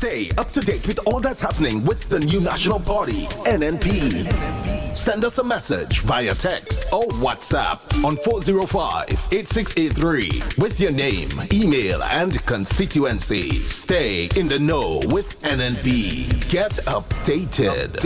Stay up to date with all that's happening with the new national party, NNP. Send us a message via text or WhatsApp on 405-8683 with your name, email, and constituency. Stay in the know with NNP. Get updated.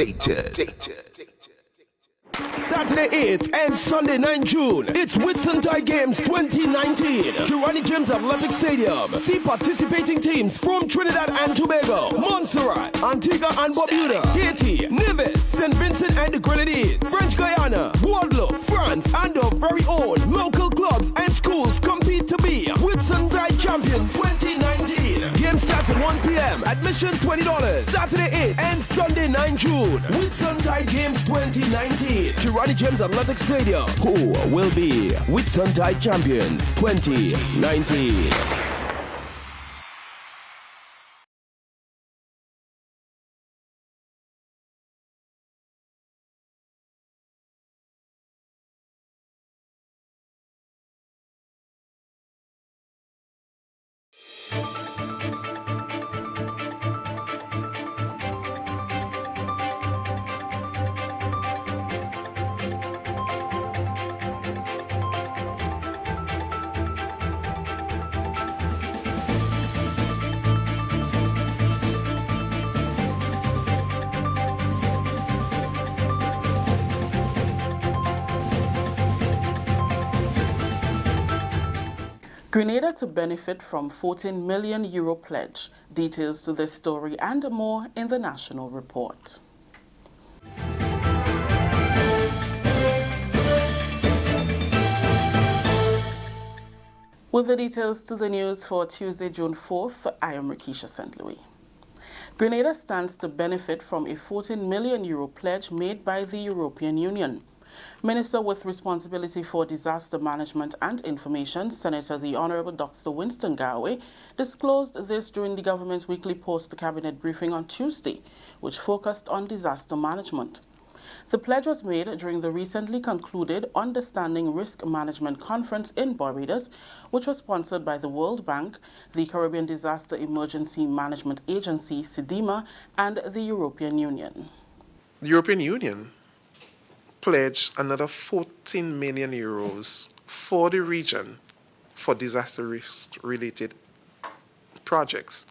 Saturday 8th and Sunday 9 June. It's Whitsuntide Games 2019. Kirani James Athletic Stadium. See participating teams from Trinidad and Tobago, Montserrat, Antigua and Barbuda, Haiti, Nevis, St. Vincent and the Grenadines, French Guiana, Guadeloupe, France, and our very own local clubs and schools compete to be Whitsuntide Champion 2019. Game starts at 1 p.m. Admission $20. Saturday 8th and Sunday 9 June. Whitsuntide Games 2019. Kirani James Athletic Stadium. Who will be Whitsuntide Champions 2019? Grenada to benefit from €14 million pledge. Details to this story and more in the national report. With the details to the news for Tuesday, June 4th, I am Rikisha St. Louis. Grenada stands to benefit from a €14 million pledge made by the European Union. Minister with responsibility for disaster management and information, Senator the Honorable Dr. Winston Garwe, disclosed this during the government's weekly post-cabinet briefing on Tuesday, which focused on disaster management. The pledge was made during the recently concluded Understanding Risk Management Conference in Barbados, which was sponsored by the World Bank, the Caribbean Disaster Emergency Management Agency, CDEMA, and the European Union. The European Union pledged another €14 million for the region for disaster risk-related projects.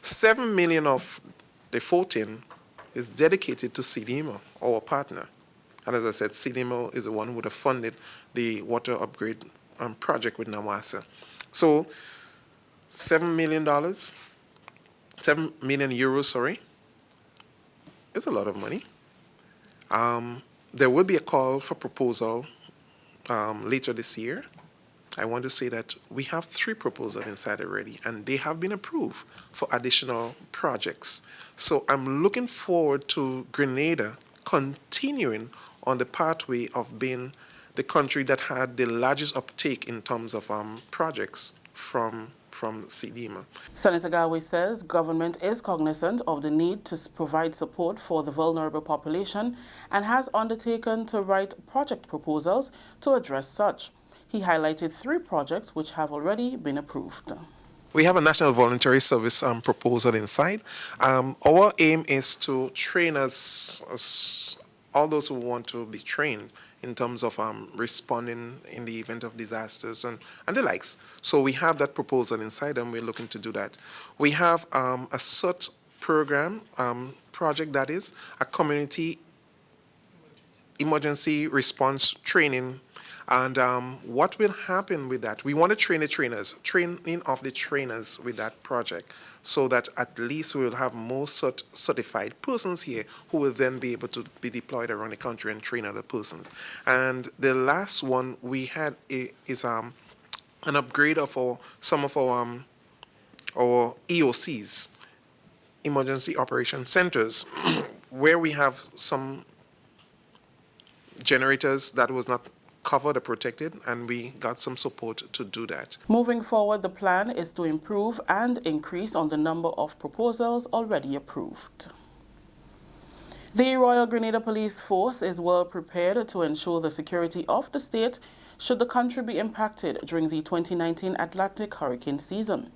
7 million of the 14 is dedicated to CDEMA, our partner. And as I said, CDEMA is the one who would have funded the water upgrade project with Namwasa. So $7 million, €7 million, it's a lot of money. There will be a call for proposal later this year. I want to say that we have 3 proposals inside already, and they have been approved for additional projects. So I'm looking forward to Grenada continuing on the pathway of being the country that had the largest uptake in terms of projects from CDEMA. Senator Garwe says government is cognizant of the need to provide support for the vulnerable population and has undertaken to write project proposals to address such. He highlighted 3 projects which have already been approved. We have a National Voluntary Service proposal inside. Our aim is to train us, all those who want to be trained in terms of responding in the event of disasters and the likes. So we have that proposal inside, and we're looking to do that. We have a CERT program, project that is a community emergency response training. And what will happen with that? We want to train the trainers, training of the trainers with that project, so that at least we will have more certified persons here who will then be able to be deployed around the country and train other persons. And the last one we had is an upgrade of some of our EOCs, Emergency Operation Centers, where we have some generators that was not covered or protected, and we got some support to do that. Moving forward, the plan is to improve and increase on the number of proposals already approved. The Royal Grenada Police Force is well prepared to ensure the security of the state should the country be impacted during the 2019 Atlantic hurricane season.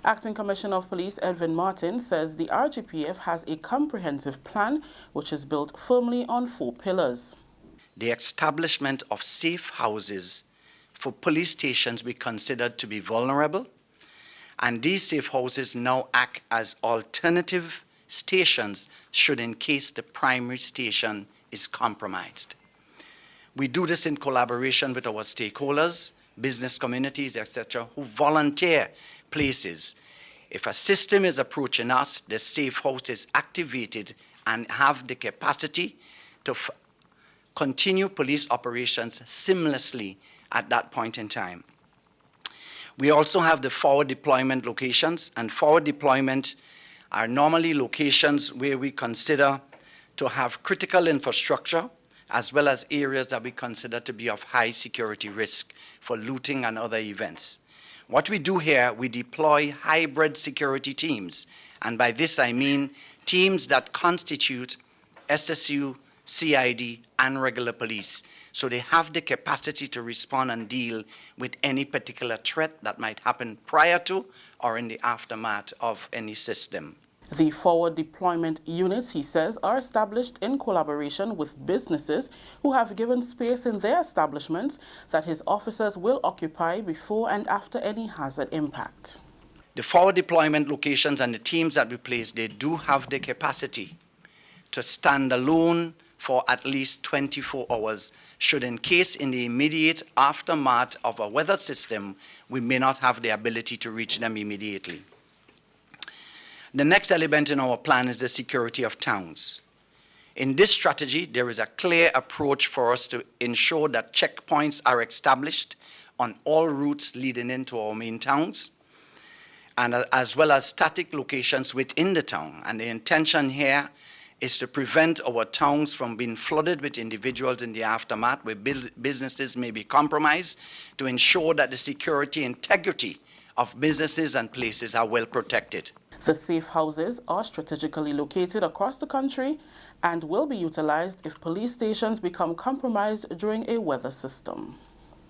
Acting Commissioner of Police Edwin Martin says the RGPF has a comprehensive plan which is built firmly on 4 pillars. The establishment of safe houses for police stations we considered to be vulnerable, and these safe houses now act as alternative stations should in case the primary station is compromised. We do this in collaboration with our stakeholders, business communities, etc., who volunteer places. If a system is approaching us, the safe house is activated and have the capacity to continue police operations seamlessly at that point in time. We also have the forward deployment locations, and forward deployment are normally locations where we consider to have critical infrastructure as well as areas that we consider to be of high security risk for looting and other events. What we do here, we deploy hybrid security teams, and by this I mean teams that constitute SSU, CID, and regular police, so they have the capacity to respond and deal with any particular threat that might happen prior to or in the aftermath of any system. The forward deployment units, he says, are established in collaboration with businesses who have given space in their establishments that his officers will occupy before and after any hazard impact. The forward deployment locations and the teams that we place, they do have the capacity to stand alone for at least 24 hours, should in case in the immediate aftermath of a weather system, we may not have the ability to reach them immediately. The next element in our plan is the security of towns. In this strategy, there is a clear approach for us to ensure that checkpoints are established on all routes leading into our main towns, and as well as static locations within the town. And the intention here is to prevent our towns from being flooded with individuals in the aftermath where businesses may be compromised, to ensure that the security integrity of businesses and places are well protected. The safe houses are strategically located across the country and will be utilized if police stations become compromised during a weather system.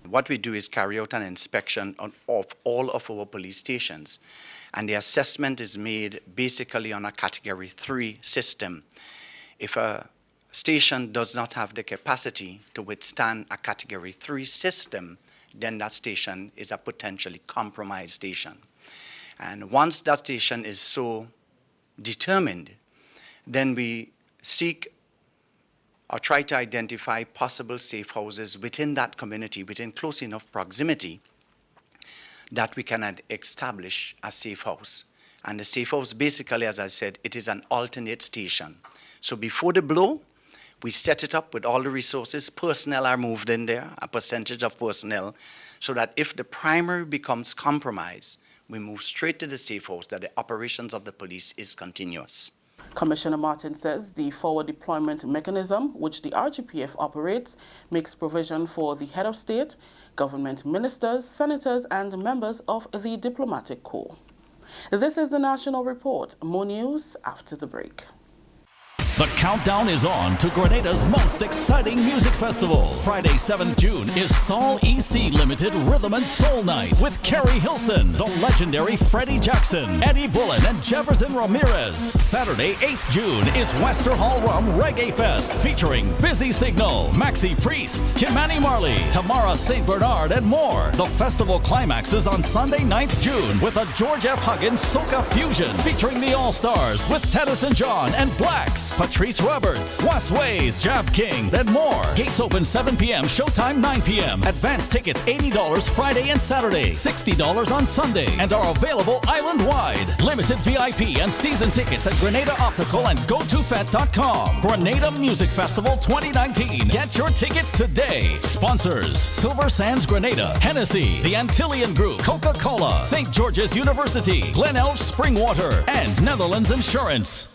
What we do is carry out an inspection of all of our police stations, and the assessment is made basically on a Category 3 system. If a station does not have the capacity to withstand a Category 3 system, then that station is a potentially compromised station. And once that station is so determined, then we seek or try to identify possible safe houses within that community, within close enough proximity, that we can establish a safe house. And the safe house, basically, as I said, it is an alternate station. So before the blow, we set it up with all the resources. Personnel are moved in there, a percentage of personnel, so that if the primary becomes compromised, we move straight to the safe house, that the operations of the police is continuous. Commissioner Martin says the forward deployment mechanism, which the RGPF operates, makes provision for the head of state, government ministers, senators, and members of the diplomatic corps. This is the National Report. More news after the break. The countdown is on to Grenada's most exciting music festival. Friday, 7th June is Sol EC Limited Rhythm and Soul Night with Kerry Hilson, the legendary Freddie Jackson, Eddie Bullen, and Jefferson Ramirez. Saturday, 8th June is Wester Hall Rum Reggae Fest featuring Busy Signal, Maxi Priest, Kimani Marley, Tamara St. Bernard, and more. The festival climaxes on Sunday, 9th June with a George F. Huggins Soca Fusion featuring the All-Stars with Tennyson John and Blacks, Patrice Roberts, Wes Ways, Jab King, and more. Gates open 7 p.m., showtime 9 p.m. Advance tickets $80 Friday and Saturday, $60 on Sunday, and are available island-wide. Limited VIP and season tickets at Grenada Optical and GoToFet.com. Grenada Music Festival 2019. Get your tickets today. Sponsors: Silver Sands Grenada, Hennessy, the Antillian Group, Coca-Cola, St. George's University, Glenelg Springwater, and Netherlands Insurance.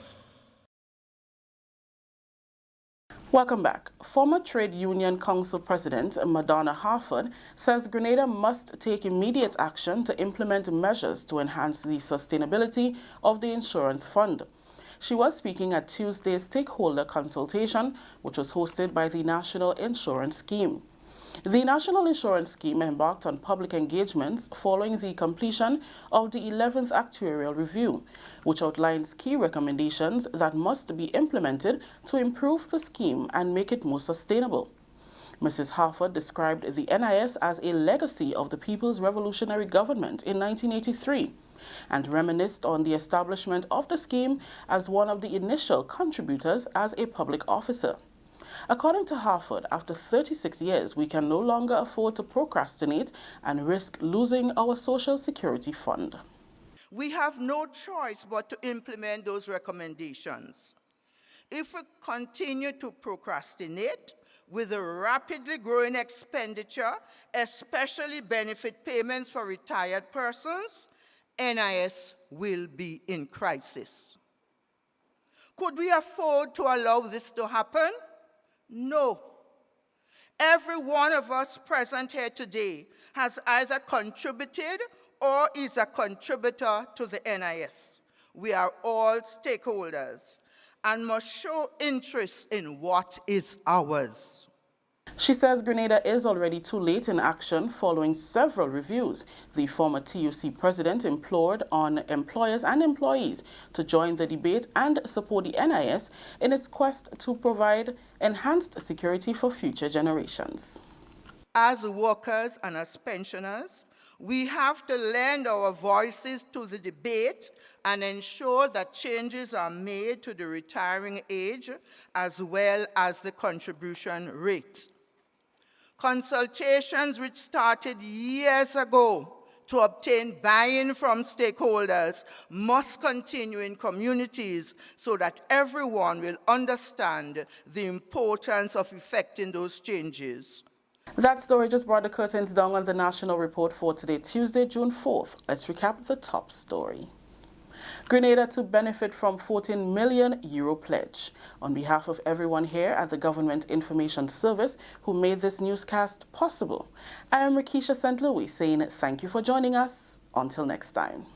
Welcome back. Former Trade Union Council President Madonna Harford says Grenada must take immediate action to implement measures to enhance the sustainability of the insurance fund. She was speaking at Tuesday's stakeholder consultation, which was hosted by the National Insurance Scheme. The National Insurance Scheme embarked on public engagements following the completion of the 11th Actuarial Review, which outlines key recommendations that must be implemented to improve the scheme and make it more sustainable. Mrs. Harford described the NIS as a legacy of the People's Revolutionary Government in 1983 and reminisced on the establishment of the scheme as one of the initial contributors as a public officer. According to Harford, after 36 years, we can no longer afford to procrastinate and risk losing our Social Security fund. We have no choice but to implement those recommendations. If we continue to procrastinate with the rapidly growing expenditure, especially benefit payments for retired persons, NIS will be in crisis. Could we afford to allow this to happen? No. Every one of us present here today has either contributed or is a contributor to the NIS. We are all stakeholders and must show interest in what is ours. She says Grenada is already too late in action following several reviews. The former TUC president implored on employers and employees to join the debate and support the NIS in its quest to provide enhanced security for future generations. As workers and as pensioners, we have to lend our voices to the debate and ensure that changes are made to the retiring age as well as the contribution rate. Consultations which started years ago to obtain buy-in from stakeholders must continue in communities so that everyone will understand the importance of effecting those changes. That story just brought the curtains down on the National Report for today, Tuesday, June 4th. Let's recap the top story. Grenada to benefit from €14 million pledge. On behalf of everyone here at the Government Information Service who made this newscast possible, I am Rakisha St. Louis saying thank you for joining us. Until next time.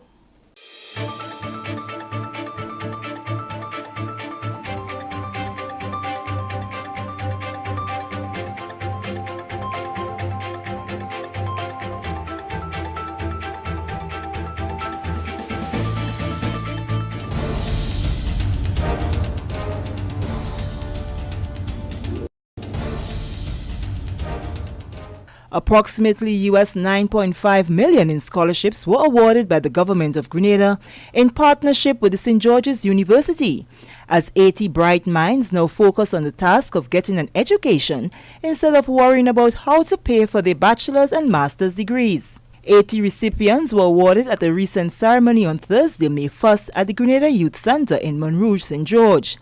Approximately US $9.5 million in scholarships were awarded by the government of Grenada in partnership with the St. George's University, as 80 bright minds now focus on the task of getting an education instead of worrying about how to pay for their bachelor's and master's degrees. 80 recipients were awarded at a recent ceremony on Thursday, May 1st at the Grenada Youth Center in Montrouge, St. George.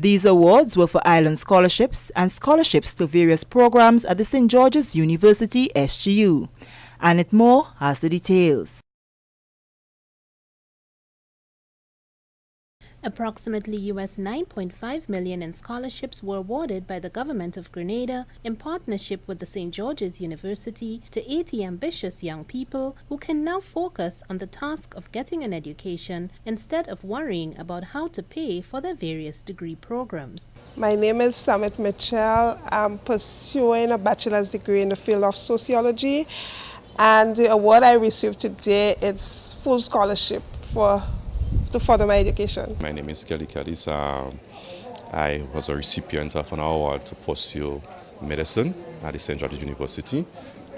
These awards were for island scholarships and scholarships to various programs at the St. George's University, SGU. Annette Moore has the details. Approximately US $9.5 million in scholarships were awarded by the government of Grenada in partnership with the St. George's University to 80 ambitious young people who can now focus on the task of getting an education instead of worrying about how to pay for their various degree programs. My name is Samit Mitchell. I'm pursuing a bachelor's degree in the field of sociology, and the award I received today is full scholarship to further my education. My name is Kelly Callis. I was a recipient of an award to pursue medicine at the St. George's University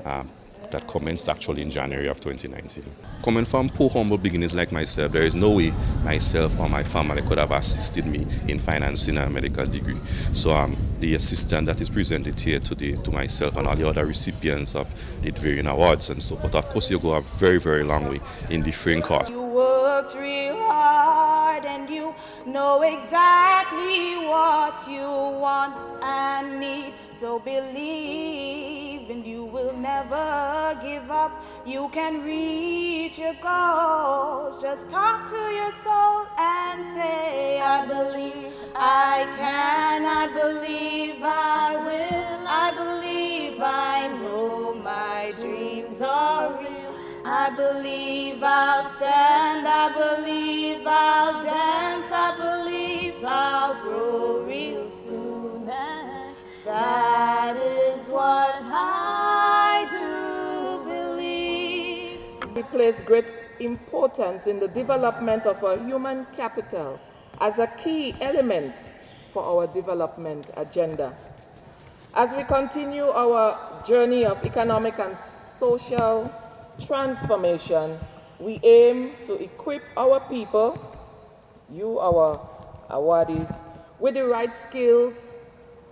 that commenced actually in January of 2019. Coming from poor, humble beginnings like myself, there is no way myself or my family could have assisted me in financing a medical degree. So the assistance that is presented here today to myself and all the other recipients of the varying awards and so forth, of course you go a very, very long way in defraying costs. You worked real hard and you know exactly what you want and need. So believe and you will never give up. You can reach your goals. Just talk to your soul and say, I believe I can, I believe I will, I believe I know my dreams are real. I believe I'll stand, I believe I'll dance, I believe I'll grow real soon. And That is what I do believe. We place great importance in the development of our human capital as a key element for our development agenda. As we continue our journey of economic and social transformation, we aim to equip our people, you, our awardees, with the right skills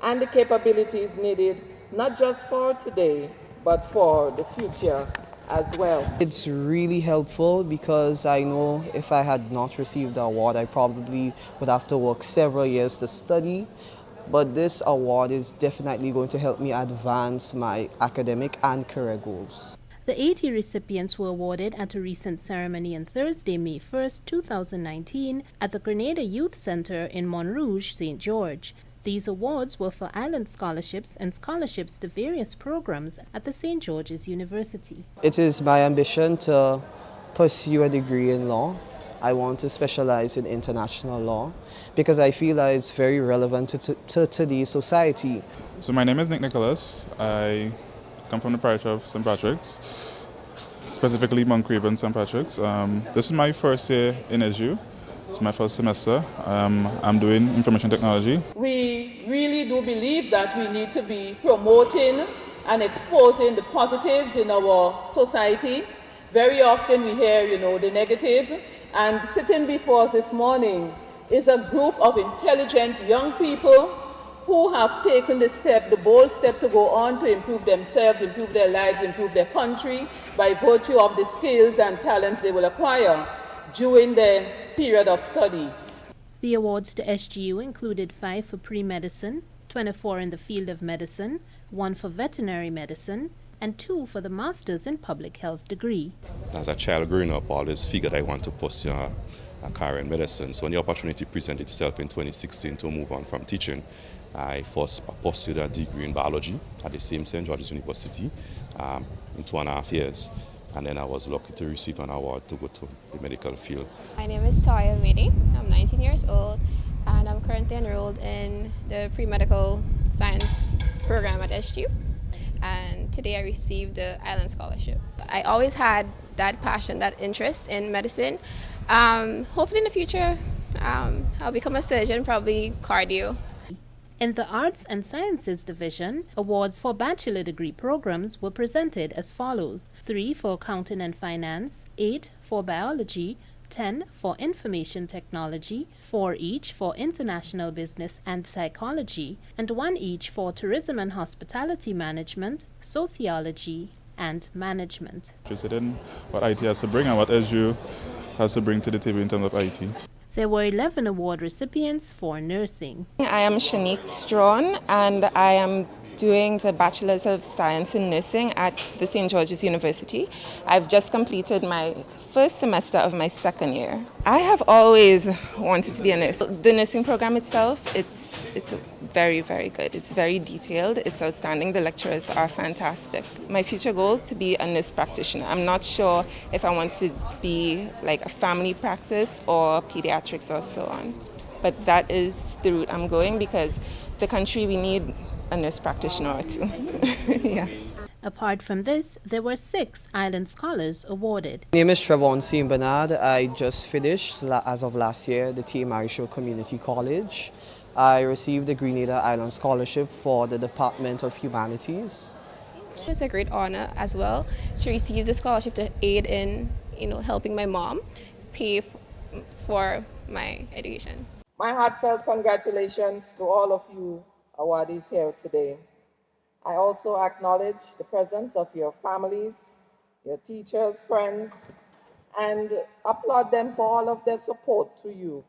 and the capabilities needed, not just for today, but for the future as well. It's really helpful because I know if I had not received the award, I probably would have to work several years to study. But this award is definitely going to help me advance my academic and career goals. The 80 recipients were awarded at a recent ceremony on Thursday, May 1st, 2019, at the Grenada Youth Center in Montrouge, St. George. These awards were for island scholarships and scholarships to various programs at the St. George's University. It is my ambition to pursue a degree in law. I want to specialize in international law because I feel that it's very relevant to today's society. So my name is Nick Nicholas. I come from the parish of St. Patrick's, specifically Moncraven St. Patrick's. This is my first year in SU. It's my first semester. I'm doing information technology. We really do believe that we need to be promoting and exposing the positives in our society. Very often we hear, the negatives. And sitting before us this morning is a group of intelligent young people who have taken the bold step to go on to improve themselves, improve their lives, improve their country by virtue of the skills and talents they will acquire during their period of study. The awards to SGU included 5 for pre-medicine, 24 in the field of medicine, 1 for veterinary medicine, and 2 for the Masters in Public Health degree. As a child growing up, I always figured I want to pursue a career in medicine. So when the opportunity presented itself in 2016 to move on from teaching, I first pursued a degree in biology at the same St. George's University in 2.5 years. And then I was lucky to receive an award to go to the medical field. My name is Toya Midi. I'm 19 years old and I'm currently enrolled in the pre-medical science program at SGU. And today I received the Island Scholarship. I always had that passion, that interest in medicine. Hopefully in the future I'll become a surgeon, probably cardio. In the Arts and Sciences division, awards for bachelor degree programs were presented as follows: 3 for accounting and finance, 8 for biology, 10 for information technology, 4 each for international business and psychology, and 1 each for tourism and hospitality management, sociology, and management. Interested in what IT has to bring and what SU has to bring to the table in terms of IT. There were 11 award recipients for nursing. I am Shanique Strawn and I am doing the Bachelor's of Science in Nursing at the St. George's University. I've just completed my first semester of my second year. I have always wanted to be a nurse. The nursing program itself, it's very, very good. It's very detailed. It's outstanding. The lecturers are fantastic. My future goal is to be a nurse practitioner. I'm not sure if I want to be like a family practice or pediatrics or so on. But that is the route I'm going because the country, we need a nurse practitioner or two. Yeah. Apart from this, there were 6 Island Scholars awarded. My name is Trevon St. Bernard. I just finished, as of last year, the T. Marisho Community College. I received the Grenada Island Scholarship for the Department of Humanities. It's a great honor as well to receive the scholarship to aid in, helping my mom pay for my education. My heartfelt congratulations to all of you awardees here today. I also acknowledge the presence of your families, your teachers, friends, and applaud them for all of their support to you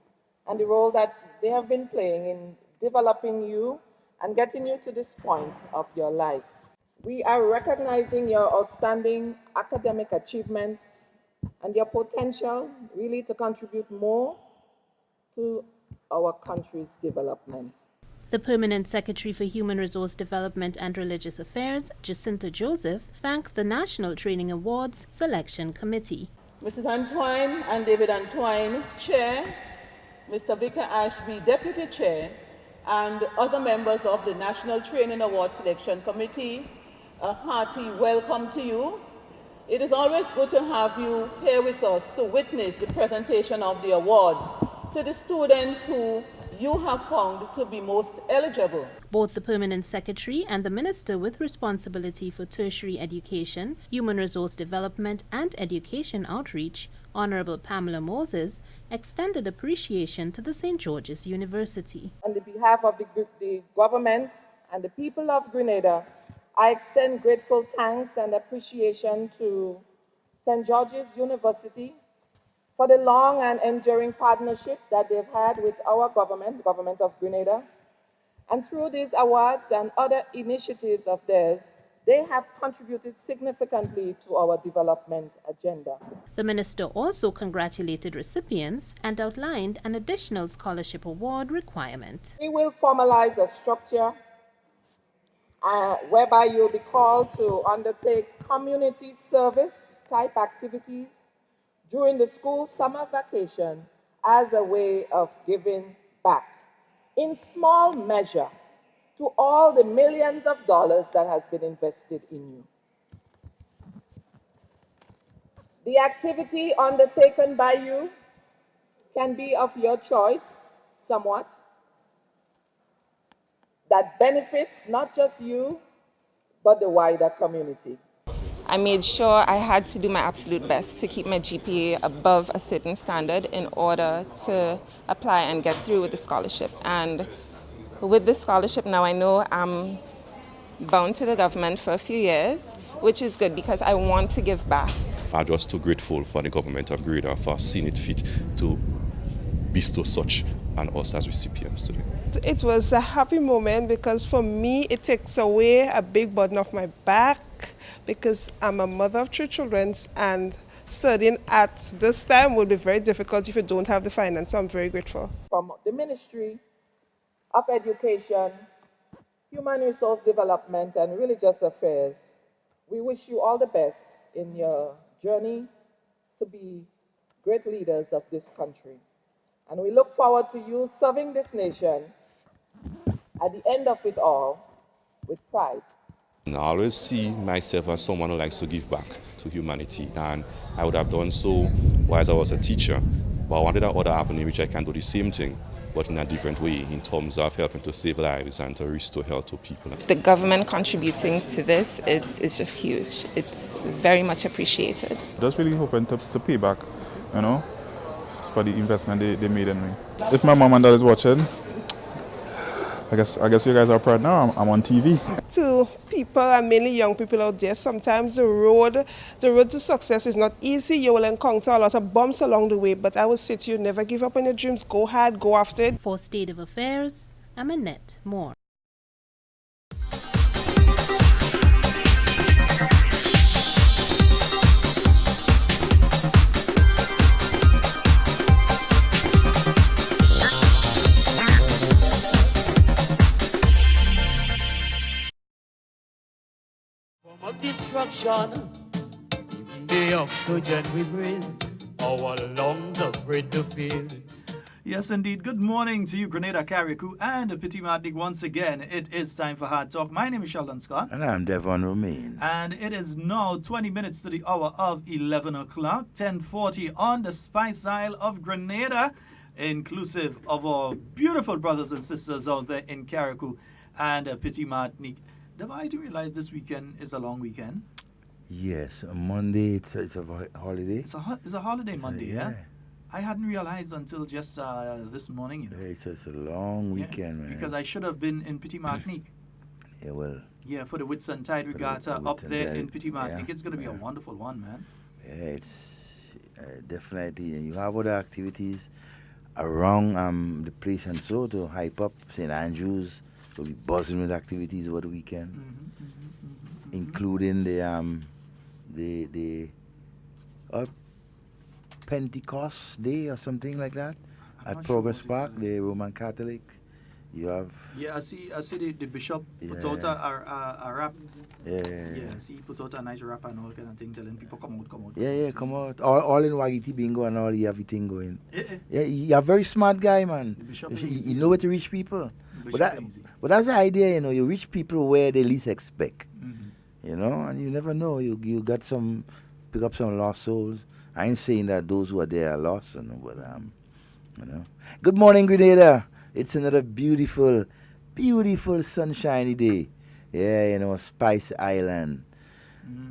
and the role that they have been playing in developing you and getting you to this point of your life. We are recognizing your outstanding academic achievements and your potential really to contribute more to our country's development. The Permanent Secretary for Human Resource Development and Religious Affairs, Jacinta Joseph, thanked the National Training Awards Selection Committee. Mrs. Antoine and David Antoine, Chair, Mr. Vicar Ashby, Deputy Chair, and other members of the National Training Award Selection Committee, a hearty welcome to you. It is always good to have you here with us to witness the presentation of the awards to the students who you have found to be most eligible. Both the Permanent Secretary and the Minister with responsibility for tertiary education, human resource development and education outreach, Honorable Pamela Moses, extended appreciation to the St. George's University. On behalf of the government and the people of Grenada, I extend grateful thanks and appreciation to St. George's University for the long and enduring partnership that they've had with our government, the government of Grenada. And through these awards and other initiatives of theirs, they have contributed significantly to our development agenda. The minister also congratulated recipients and outlined an additional scholarship award requirement. We will formalize a structure whereby you'll be called to undertake community service type activities during the school summer vacation as a way of giving back in small measure to all the millions of dollars that has been invested in you. The activity undertaken by you can be of your choice somewhat, that benefits not just you, but the wider community. I made sure I had to do my absolute best to keep my GPA above a certain standard in order to apply and get through with the scholarship. And with this scholarship now, I know I'm bound to the government for a few years, which is good because I want to give back. I'm just too grateful for the government of Grenada for seeing it fit to bestow such on us as recipients today. It was a happy moment because for me it takes away a big burden off my back because I'm a mother of 3 children and studying at this time will be very difficult if you don't have the finance, so I'm very grateful. From the Ministry of Education, Human Resource Development and Religious Affairs, we wish you all the best in your journey to be great leaders of this country. And we look forward to you serving this nation at the end of it all with pride. I always see myself as someone who likes to give back to humanity, and I would have done so while I was a teacher, but I wanted another avenue in which I can do the same thing, but in a different way in terms of helping to save lives and to restore health to people. The government contributing to this is just huge. It's very much appreciated. Just really hoping to pay back, you know, for the investment they made in me. If my mom and dad is watching, I guess you guys are proud now. I'm on TV. To people and mainly young people out there, sometimes the road to success is not easy. You will encounter a lot of bumps along the way, but I would say to you, never give up on your dreams. Go hard, go after it. For State of Affairs, I'm Annette Moore. Of destruction, even the oxygen we breathe, our lungs are afraid to feel. Yes, indeed. Good morning to you, Grenada, Carriacou, and Petit Martinique once again. It is time for Hard Talk. My name is Sheldon Scott. And I'm Devon Romain. And it is now 20 minutes to the hour of 11 o'clock, 10:40 on the Spice Isle of Grenada, inclusive of our beautiful brothers and sisters out there in Carriacou and Petit Martinique. I didn't realize this weekend is a long weekend. Yes, Monday it's a holiday. It's a holiday Monday, yeah. I hadn't realized until just this morning. You know. It's a long weekend, man. Because I should have been in Petit Martinique. Yeah, well. Yeah, for the Whitsuntide Regatta up there in Petit Martinique. It's going to be a wonderful one, man. Yeah, it's definitely. And you have other activities around the place and so to hype up St. Andrews. We'll be buzzing with activities over the weekend, including the Pentecost Day or something like that at Progress Park, the Roman Catholic You have. Yeah, I see the bishop put out a rap. Yeah, see, he put out a nice rap and all kind of thing, telling people come out. Yeah, come out. All in Wagiti bingo and all, you have everything going. Yeah, you're a very smart guy, man. You know where to reach people. But that's the idea, you know, you reach people where they least expect. You know, and you never know. You pick up some lost souls. I ain't saying that those who are there are lost, you know, but you know. Good morning, Grenada. It's another beautiful sunshiny day. Yeah, you know, Spice Island.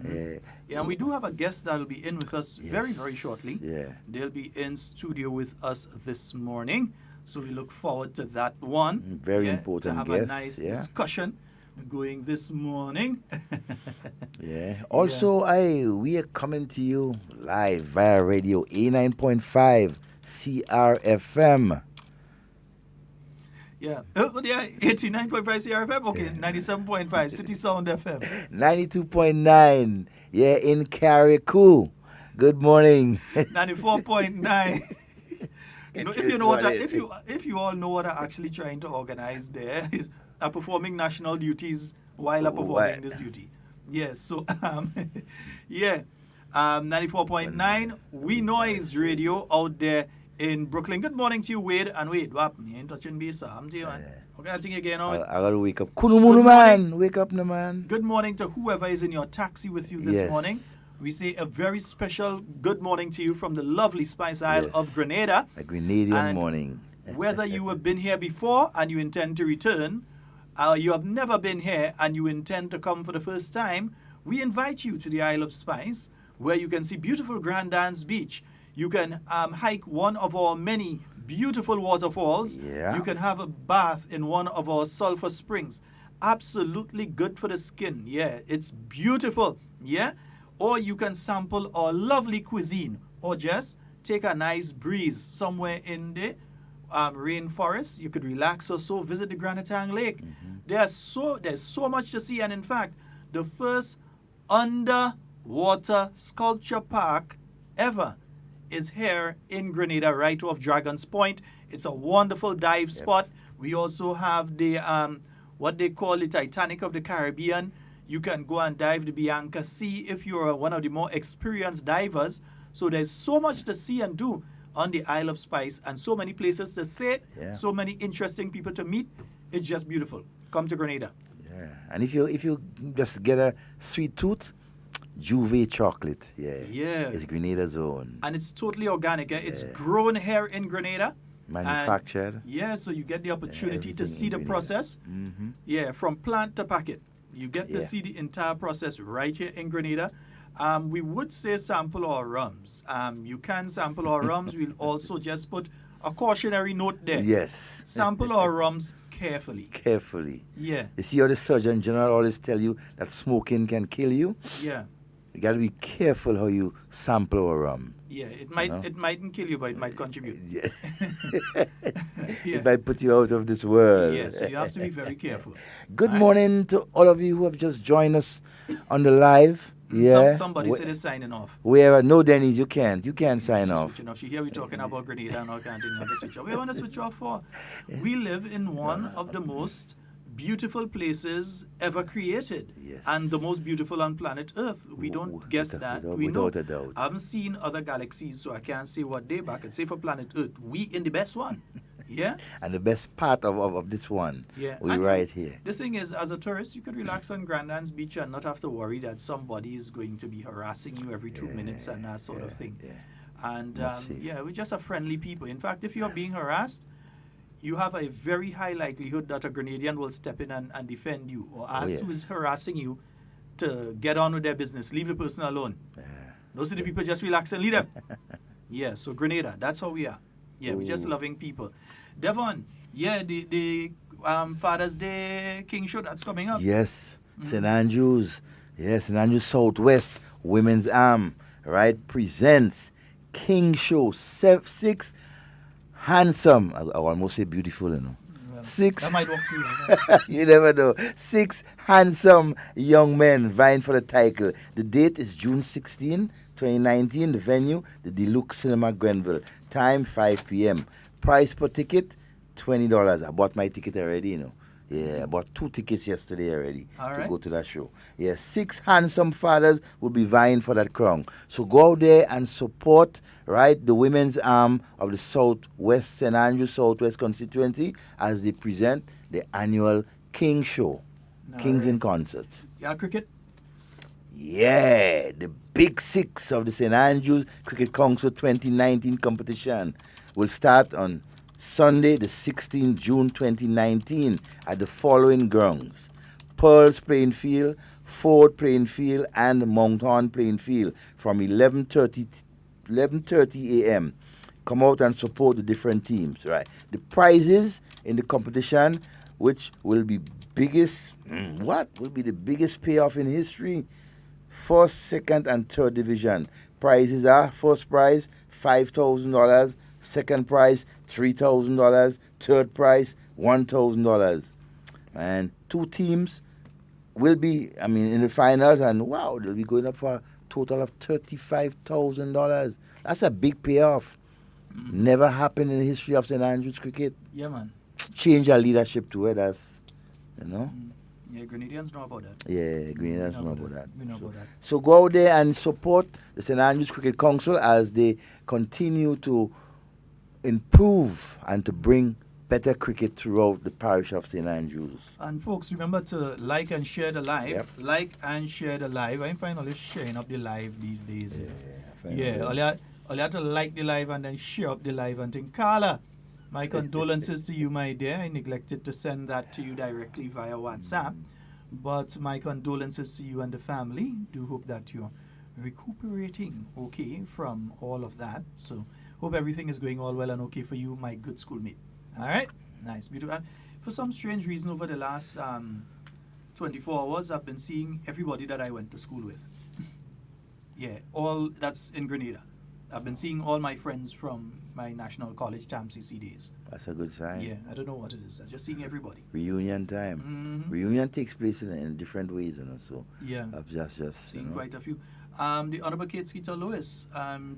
Yeah, and we do have a guest that will be in with us very, very shortly. Yeah. They'll be in studio with us this morning. So we look forward to that one. Very important to have guest. a nice discussion going this morning. Also, we are coming to you live via radio A9.5 CRFM. Yeah. 89.5 CRFM. Okay, 97.5 CitysoundFM. 92.9. Yeah, in Carriacou. Good morning. 94.9. If you all know what I'm actually trying to organize there is performing national duties while performing this duty. Yes, so 94.9 We Noise Radio out there in Brooklyn. Good morning to you, Wade. And Wade, what happened? You ain't touching base, I'm to you, man. Okay, I think again. I gotta wake up. Kunumunu, man. Wake up, no, man. Good morning to whoever is in your taxi with you this morning. We say a very special good morning to you from the lovely Spice Isle of Grenada. A Grenadian morning. Whether you have been here before and you intend to return, or you have never been here and you intend to come for the first time, we invite you to the Isle of Spice, where you can see beautiful Grand Dance Beach. You can hike one of our many beautiful waterfalls. You can have a bath in one of our sulfur springs. Absolutely good for the skin. Yeah, it's beautiful. Yeah. Or you can sample our lovely cuisine, or just take a nice breeze somewhere in the rainforest. You could relax or so. Visit the Granatang Lake. There's so much to see, and in fact, the first underwater sculpture park ever is here in Grenada, right off Dragon's Point. It's a wonderful dive spot. We also have the what they call the Titanic of the Caribbean. You can go and dive the Bianca Sea if you're one of the more experienced divers. So there's so much to see and do on the Isle of Spice, and so many places to sit, so many interesting people to meet. It's just beautiful. Come to Grenada. Yeah, and if you just get a sweet tooth, Juve chocolate. Yeah. It's Grenada's own. And it's totally organic. It's grown here in Grenada. Manufactured. And, so you get the opportunity to see the process. Yeah, from plant to packet. You get to see the entire process right here in Grenada. We would say sample our rums. You can sample our rums. We'll also just put a cautionary note there. Yes. Sample our rums carefully. Yeah. You see how the Surgeon General always tell you that smoking can kill you? Yeah. You got to be careful how you sample our rum. Yeah, it mightn't kill you, but it might contribute. It might put you out of this world. Yeah, so you have to be very careful. Good morning to all of you who have just joined us on the live. Yeah. Somebody said they're signing off. Wherever, no, Dennis, you can't sign off. She hear we talking about Grenada and all kind of things. We want to switch off for. We live in one of the most beautiful places ever created, and the most beautiful on planet Earth. We don't guess that. We know. Without a doubt. I haven't seen other galaxies, so I can't say what they, but I can say for planet Earth, we in the best one. Yeah. And the best part of this one, we're right here. The thing is, as a tourist, you could relax on Grandlands Beach and not have to worry that somebody is going to be harassing you every 2 minutes and that sort of thing. And we're just a friendly people. In fact, if you're being harassed, you have a very high likelihood that a Grenadian will step in and defend you, or ask who is harassing you to get on with their business. Leave the person alone. Those are the people, just relax and leave them. So Grenada, that's how we are. Yeah, we're just loving people. Devon, the Father's Day King Show, that's coming up. Yes, St. Andrews. Yes, St. Andrews Southwest Women's Arm, right, presents King Show 6 handsome, I almost say beautiful, you know. Well, 6. That might work too. You never know. 6 handsome young men vying for the title. The date is June 16, 2019. The venue, the Deluxe Cinema Grenville. Time 5 p.m. Price per ticket, $20. I bought my ticket already, you know. Yeah, I bought 2 tickets yesterday already All to right. go to that show. Yeah, 6 handsome fathers will be vying for that crown. So go out there and support, right, the women's arm of the Southwest St. Andrews Southwest constituency as they present the annual King Show, Kings in Concert. Yeah, cricket. Yeah, the Big Six of the St. Andrews Cricket Council 2019 competition will start on Sunday, the 16th June 2019 at the following grounds: Pearls Playing Field, Ford Playing Field, and Mount Horn Playing Field from 11:30 a.m. Come out and support the different teams, right? The prizes in the competition, which will be will be the biggest payoff in history? First, second, and third division. Prizes are: first prize, $5,000. Second prize, $3,000. Third prize, $1,000. And 2 teams will be, in the finals, and wow, they'll be going up for a total of $35,000. That's a big payoff. Never happened in the history of St. Andrews cricket. Yeah, man. Change our leadership to it, that's, Yeah, Grenadians know about that. Yeah, Grenadians know about that. We know about that. So go out there and support the St. Andrews Cricket Council as they continue to improve and to bring better cricket throughout the parish of St. Andrews. And folks, remember to like and share the live. Yep. Like and share the live. I'm finally sharing up the live these days. Yeah, all you have to like the live and then share up the live and think, Carla, my condolences to you, my dear. I neglected to send that to you directly via WhatsApp. But my condolences to you and the family. Do hope that you're recuperating okay from all of that. So hope everything is going all well and okay for you, my good schoolmate. All right? Nice. Beautiful. For some strange reason, over the last 24 hours, I've been seeing everybody that I went to school with. Yeah, all that's in Grenada. I've been seeing all my friends from my National College TAMCC days. That's a good sign. Yeah, I don't know what it is. I'm just seeing everybody. Reunion time. Reunion takes place in different ways, so Yeah. I've just Seen quite a few. The Honorable Kate Skeeter Lewis.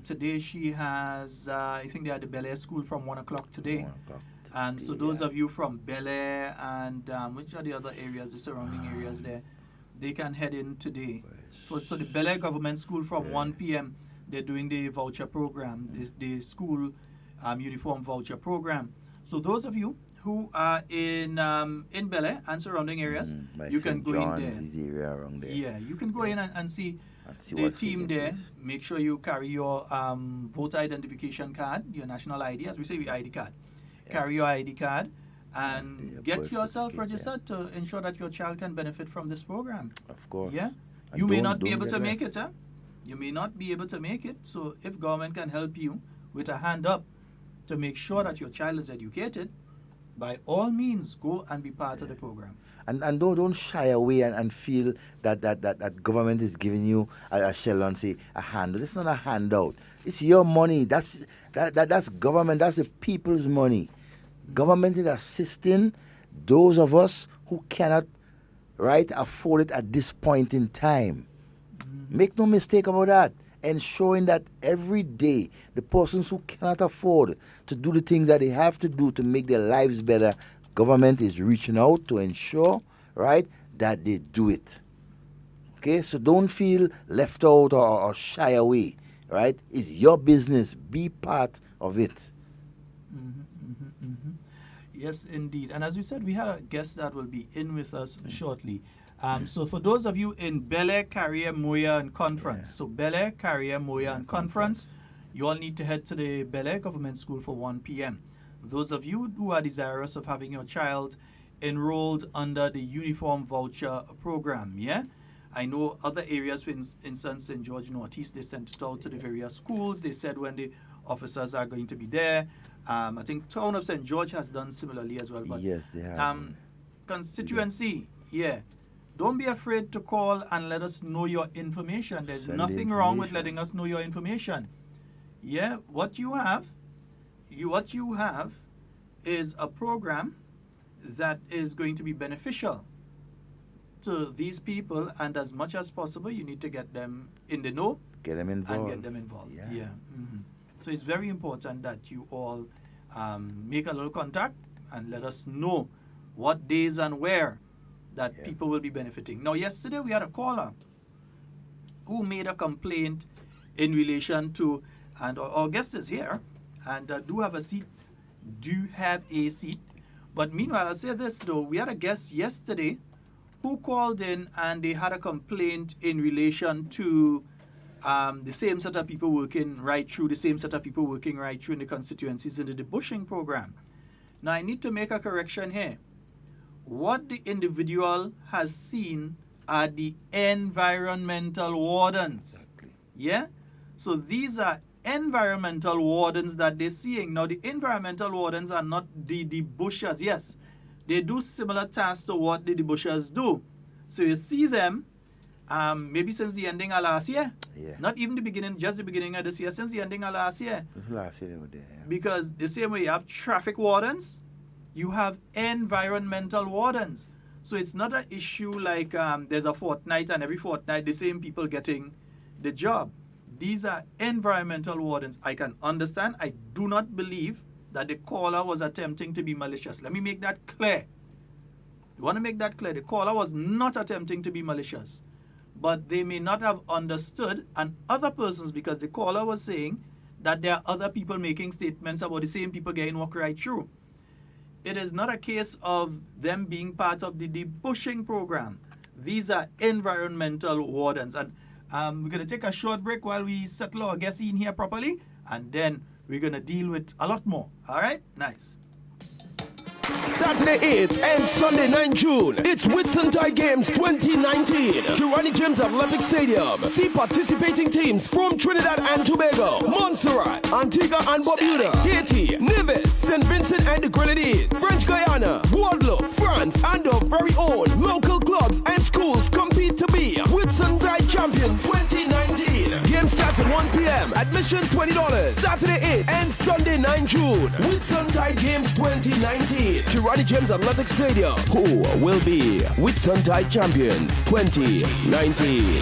Today she has, I think they are at the Bel Air School from 1 o'clock today. 1 o'clock. And so those of you from Bel Air and which are the other areas, the surrounding areas there, they can head in today. So the Bel Air Government School from 1 p.m. they're doing the voucher program, the school uniform voucher program. So those of you who are in Bel Air and surrounding areas, you can go in there. Area around there. Yeah, you can go in and see the what's team taking there. place. Make sure you carry your voter identification card, your national ID, as we say, your ID card. Carry your ID card and get birth yourself certificate, registered to ensure that your child can benefit from this program. Of course. Yeah. And You may don't- not be don't able get to left. make it, huh? You may not be able to make it. So if government can help you with a hand up to make sure that your child is educated, by all means, go and be part of the program. And don't shy away and feel that government is giving you, as Sheldon say, a handout. It's not a handout. It's your money. That's government. That's the people's money. Government is assisting those of us who cannot, afford it at this point in time. Make no mistake about that. Ensuring that every day the persons who cannot afford to do the things that they have to do to make their lives better, government is reaching out to ensure, that they do it. Okay, so don't feel left out or shy away, It's your business. Be part of it. Yes, indeed. And as we said, we had a guest that will be in with us shortly. So for those of you in Bel Air, Carriacou, Moya, and Conference, so Bel Air, Carriacou, Moya, and Conference, you all need to head to the Bel Air Government School for 1 p.m. Those of you who are desirous of having your child enrolled under the Uniform Voucher Program, I know other areas, for instance, St. George Northeast, they sent it out to the various schools. They said when the officers are going to be there. I think Town of St. George has done similarly as well. But yes, they have. Constituency, don't be afraid to call and let us know your information. There's Send nothing the wrong with information. letting us know your information. What you have is a program that is going to be beneficial to these people, and as much as possible, you need to get them in the know. Get them involved. And get them involved. So it's very important that you all make a little contact and let us know what days and where that people will be benefiting. Now, yesterday we had a caller who made a complaint in relation to, and our guest is here, and do have a seat, But meanwhile, I'll say this though, we had a guest yesterday who called in and they had a complaint in relation to the same set of people working right through in the constituencies in the debushing program. Now, I need to make a correction here. What the individual has seen are the environmental wardens. Yeah? So these are environmental wardens that they're seeing. Now, the environmental wardens are not the debushers. Yes, they do similar tasks to what the debushers do. So you see them maybe since the ending of last year. Yeah. Not even the beginning, just the beginning of this year, since the ending of last year. Last year they were there. Yeah. Because the same way you have traffic wardens, you have environmental wardens. So it's not an issue like there's a fortnight and every fortnight the same people getting the job. These are environmental wardens. I can understand. I do not believe that the caller was attempting to be malicious. Let me make that clear. You want to make that clear. The caller was not attempting to be malicious. But they may not have understood, and other persons, because the caller was saying that there are other people making statements about the same people getting walk right through. It is not a case of them being part of the debushing program. These are environmental wardens. And we're going to take a short break while we settle our guest in here properly, and then we're going to deal with a lot more. All right? Nice. Saturday 8th and Sunday 9 June. It's Whitsuntide Games 2019. Grenada James Athletic Stadium. See participating teams from Trinidad and Tobago, Montserrat, Antigua and Barbuda, Haiti, Nevis, St. Vincent and the Grenadines, French Guyana, Guadeloupe, France, and our very own local clubs and schools compete to be Whitsuntide Champion 2019. Game starts at 1 p.m. Admission $20. Saturday 8th and Sunday 9 June. Whitsuntide Games 2019. Grenada James Athletic Stadium. Who will be Whitsuntide Champions 2019?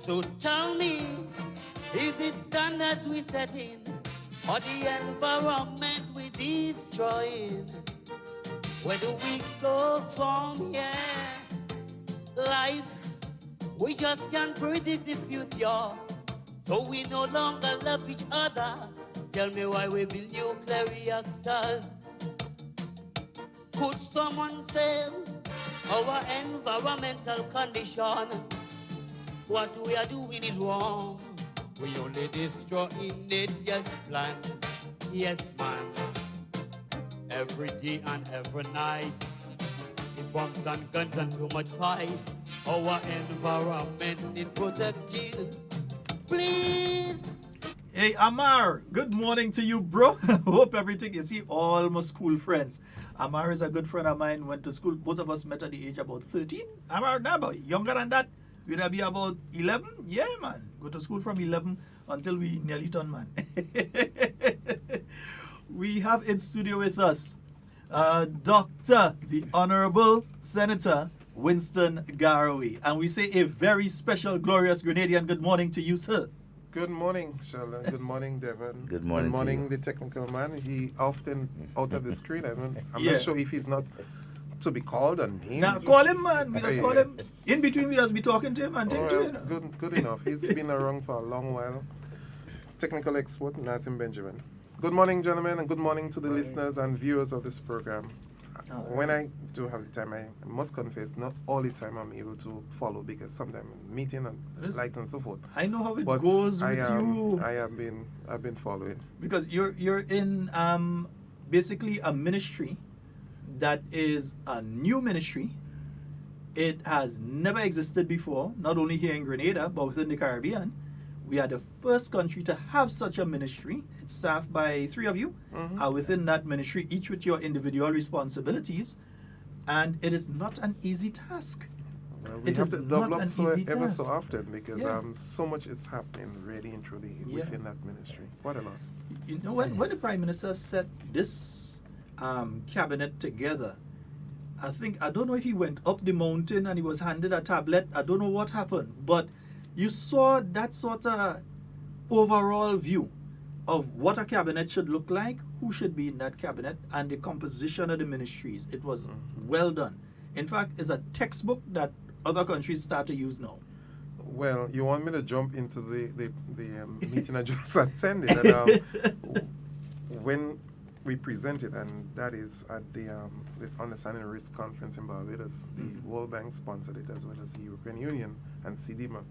So tell me, is it standards we setting, or the environment we destroying? Where do we go from here? Life, we just can't predict the future, so we no longer love each other. Tell me why we build nuclear reactors. Could someone save our environmental condition? What we are doing is wrong. We only destroying it, yes, plan, yes, man. Every day and every night, the bombs and guns and too much fight. Our environment is protected. Please. Hey, Amar, good morning to you, bro. Hope everything is here. All my school friends. Amar is a good friend of mine. Went to school. Both of us met at the age about 13. Amar, now about younger than that. We'd be about 11. Yeah, man. Go to school from 11 until we nearly turn man. We have in studio with us Dr. the Honorable Senator Winston Garraway. And we say a very special, glorious Grenadian good morning to you, sir. Good morning, Sheldon. Good morning, Devon. Good morning. Good morning, the technical man. He often out of the screen. I'm not sure if he's not to be called on name. Now call him, man. We just call him. In between, we just be talking to him and thing to him. Good enough. He's been around for a long while. Technical expert, Nathan Benjamin. Good morning, gentlemen, and good morning to the listeners and viewers of this program. When I do have the time, I must confess, not all the time I'm able to follow because sometimes I'm meeting and lights and so forth. I know how it goes with you. I've been following. Because you're in basically a ministry that is a new ministry. It has never existed before, not only here in Grenada, but within the Caribbean. We are the first country to have such a ministry. It's staffed by 3 of you within that ministry, each with your individual responsibilities. And it is not an easy task. Well, we have to double up ever so often because so much is happening really and truly within that ministry. Quite a lot. You know, when the Prime Minister set this cabinet together, I don't know if he went up the mountain and he was handed a tablet. I don't know what happened, but you saw that sort of overall view of what a cabinet should look like, who should be in that cabinet, and the composition of the ministries. It was well done. In fact, it's a textbook that other countries start to use now. Well, you want me to jump into the meeting I just attended? And, when we presented, and that is at the this Understanding Risk Conference in Barbados, the World Bank sponsored it, as well as the European Union and CDMA.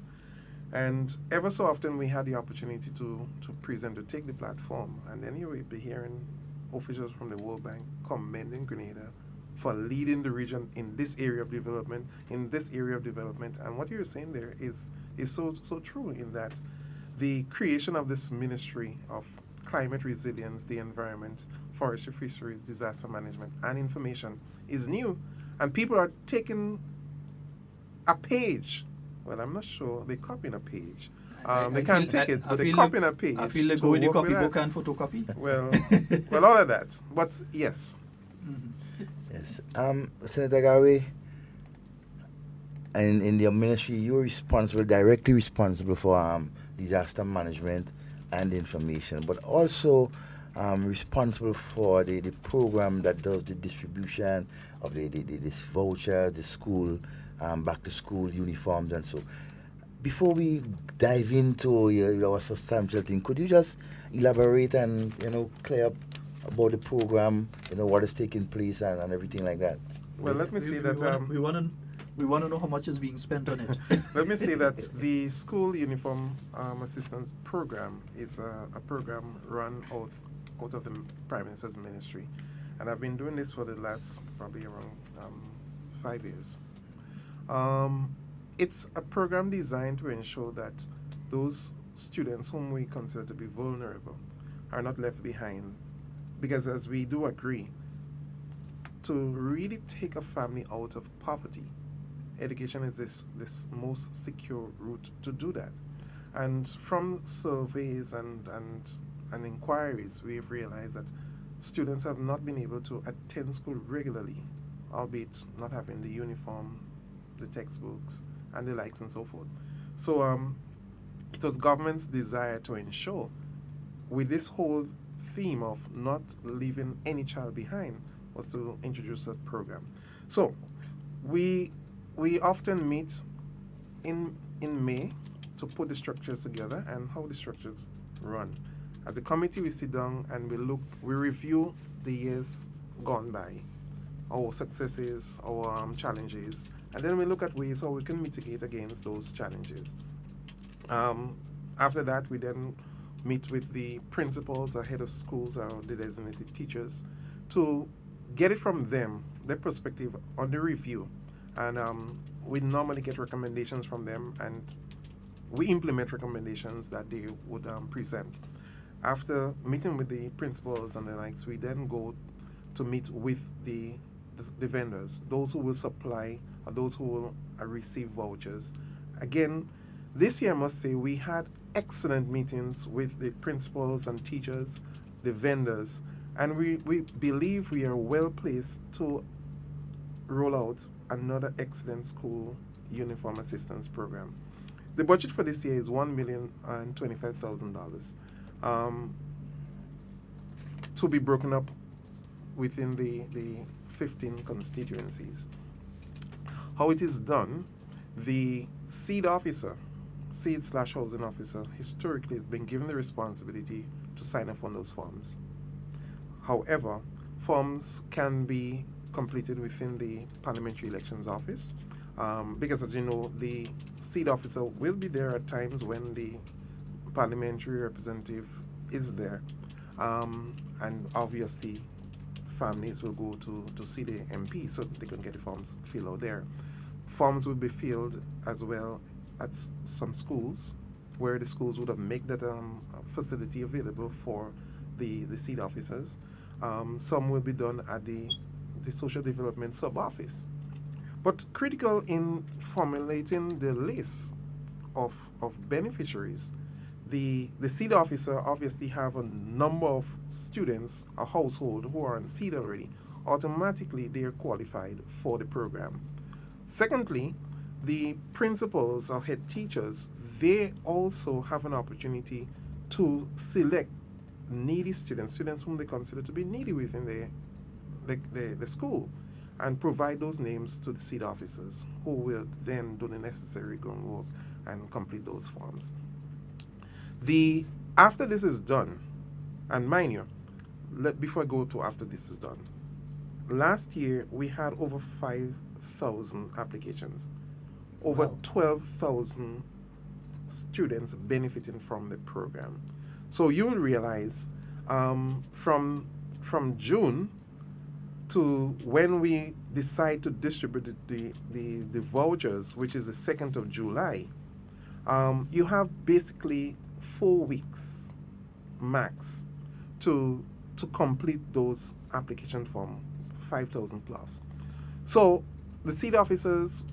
And ever so often we had the opportunity to present, to take the platform, and then you will be hearing officials from the World Bank commending Grenada for leading the region in this area of development, And what you're saying there is so true, in that the creation of this ministry of climate resilience, the environment, forestry, fisheries, disaster management, and information is new, and people are taking a page. Well, I'm not sure they're copying a page. They can't take it, but they're copying a page. I feel like go in the copybook and photocopy. Well, all of that. But yes. Yes. Senator Garvey, in your ministry, you're directly responsible for disaster management and information, but also responsible for the program that does the distribution of this voucher, the school, back to school uniforms, and so. Before we dive into your substantial thing, could you just elaborate and clear up about the program, what is taking place and everything like that? Well, let me say that we want to know how much is being spent on it. Let me say that the School Uniform Assistance Program is a program run out of the Prime Minister's Ministry, and I've been doing this for the last probably around 5 years. It's a program designed to ensure that those students whom we consider to be vulnerable are not left behind, because as we do agree, to really take a family out of poverty, education is this most secure route to do that. And from surveys and inquiries, we've realized that students have not been able to attend school regularly, albeit not having the uniform, the textbooks, and the likes and so forth. So it was government's desire to ensure, with this whole theme of not leaving any child behind, was to introduce that program. So we often meet in May to put the structures together and how the structures run. As a committee, we sit down and we review the years gone by, our successes, our challenges, and then we look at ways how we can mitigate against those challenges. After that, we then meet with the principals or head of schools or the designated teachers to get it from them, their perspective on the review. And we normally get recommendations from them, and we implement recommendations that they would present. After meeting with the principals and the likes, we then go to meet with the vendors, those who will supply or those who will receive vouchers. Again, this year I must say we had excellent meetings with the principals and teachers, the vendors, and we believe we are well placed to roll out another excellent school uniform assistance program. The budget for this year is $1,025,000 to be broken up within the 15 constituencies. How it is done, the seed/housing officer historically has been given the responsibility to sign off on those forms. However, forms can be completed within the Parliamentary Elections Office, because as you know, the seed officer will be there at times when the parliamentary representative is there, and obviously families will go to see the MP so they can get the forms filled out there. Forms will be filled as well at some schools, where the schools would have made that facility available for the seed officers. Some will be done at the social development sub-office. But critical in formulating the list of beneficiaries, the seed officer obviously have a number of students, a household who are on seed already, automatically they are qualified for the program. Secondly, the principals or head teachers, they also have an opportunity to select needy students, students whom they consider to be needy within the school, and provide those names to the seat officers, who will then do the necessary groundwork and complete those forms. After this is done, and mind you, before I go to after this is done, last year we had over 5,000 applications, over 12,000 students benefiting from the program. So you will realize from June to when we decide to distribute the vouchers, which is the 2nd of July, you have basically 4 weeks max to complete those application form, 5,000 plus. So the seat officers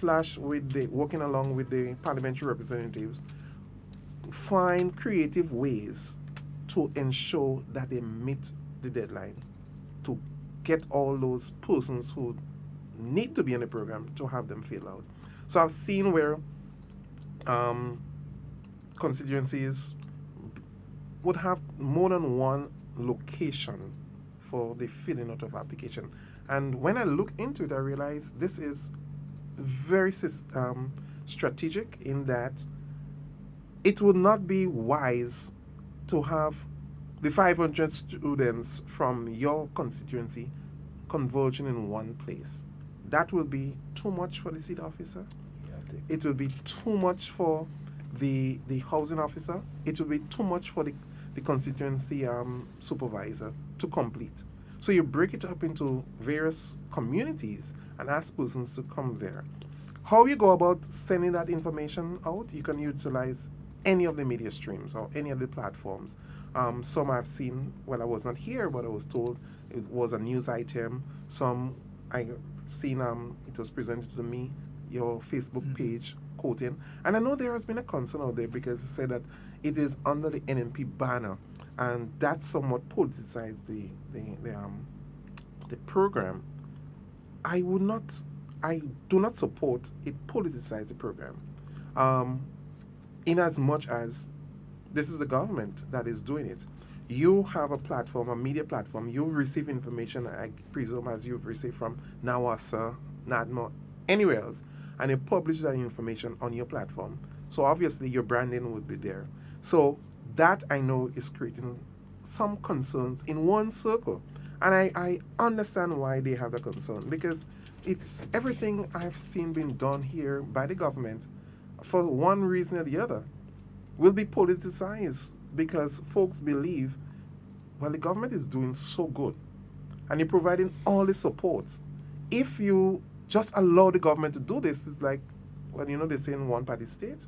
working along with the parliamentary representatives find creative ways to ensure that they meet the deadline, to get all those persons who need to be in the program to have them fill out. So I've seen where constituencies would have more than one location for the filling out of application. And when I look into it, I realize this is very strategic, in that it would not be wise to have the 500 students from your constituency converging in one place. That will be too much for the seat officer. It will be too much for the housing officer. It will be too much for the constituency supervisor to complete. So you break it up into various communities and ask persons to come there. How you go about sending that information out? You can utilize any of the media streams or any of the platforms. Some I've seen, well, I was not here, but I was told it was a news item. Some I've seen it was presented to me, your Facebook page quoting. And I know there has been a concern out there because it said that it is under the NNP banner, and that somewhat politicized the program. I do not support it politicize the program. In as much as this is the government that is doing it. You have a platform, a media platform. You receive information, I presume, as you've received from NAWASA, NADMO, anywhere else, and you publish that information on your platform. So obviously your branding would be there. So that, I know, is creating some concerns in one circle. And I understand why they have the concern, because it's everything I've seen being done here by the government, for one reason or the other, will be politicized, because folks believe, well, the government is doing so good and you're providing all the support. If you just allow the government to do this, it's like, well, they say in one party state.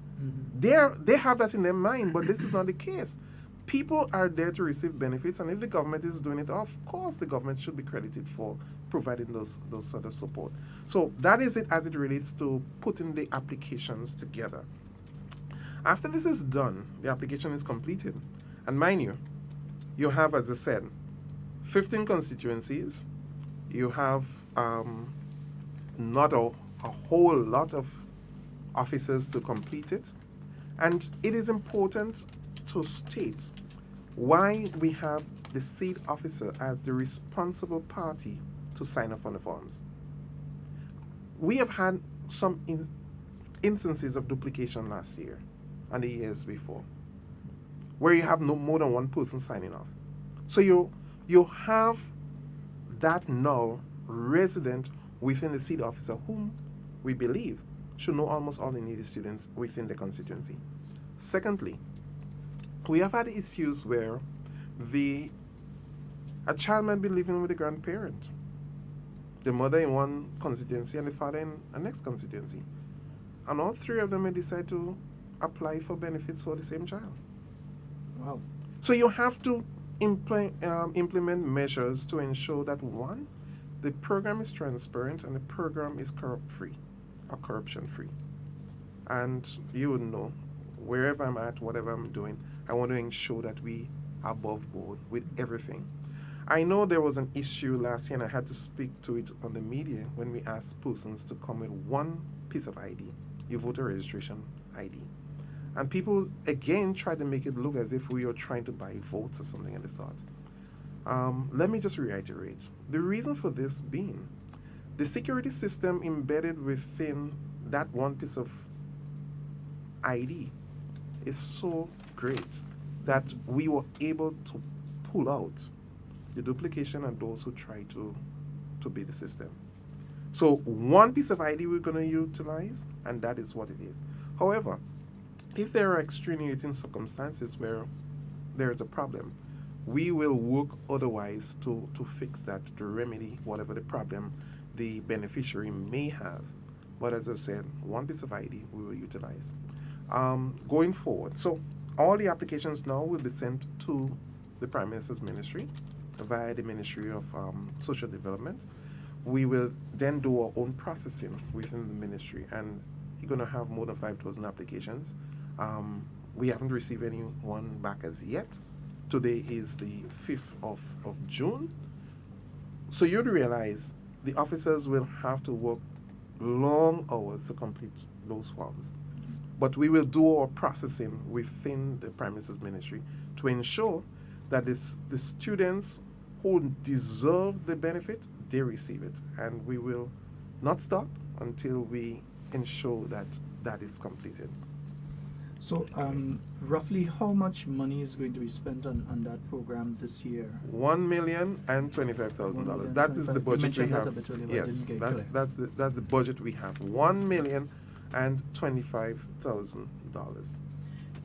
They have that in their mind, but this is not the case. People are there to receive benefits, and if the government is doing it, of course the government should be credited for providing those sort of support. So that is it as it relates to putting the applications together. After this is done, the application is completed. And mind you, you have, as I said, 15 constituencies. You have not a whole lot of officers to complete it. And it is important to state why we have the seat officer as the responsible party to sign off on the forms. We have had some instances of duplication last year and the years before, where you have no more than one person signing off. So you have that now resident within the seat officer, whom we believe should know almost all the needy students within the constituency. Secondly, we have had issues where a child might be living with a grandparent, the mother in one constituency and the father in the next constituency, and all three of them may decide to apply for benefits for the same child. Wow. So you have to implement measures to ensure that, one, the program is transparent and the program is corrupt-free or corruption-free. And you would know, wherever I'm at, whatever I'm doing, I want to ensure that we are above board with everything. I know there was an issue last year, and I had to speak to it on the media when we asked persons to come with one piece of ID, your voter registration ID. And people, again, tried to make it look as if we were trying to buy votes or something of the sort. Let me just reiterate. The reason for this being, the security system embedded within that one piece of ID is so great that we were able to pull out the duplication and those who try to beat the system. So one piece of ID we're going to utilize, and that is what it is. However, if there are extenuating circumstances where there is a problem, we will work otherwise to fix that, to remedy whatever the problem the beneficiary may have. But as I've said, one piece of ID we will utilize. Going forward, so all the applications now will be sent to the Prime Minister's Ministry via the Ministry of Social Development. We will then do our own processing within the ministry, and you're going to have more than 5,000 applications. We haven't received any one back as yet. Today is the 5th of June. So you'd realize the officers will have to work long hours to complete those forms. But we will do our processing within the Prime Minister's Ministry to ensure that the students who deserve the benefit, they receive it. And we will not stop until we ensure that that is completed. So, roughly how much money is going to be spent on that program this year? $1,025,000. That is the budget we have. Yes, that's the budget we have. $1,025,000.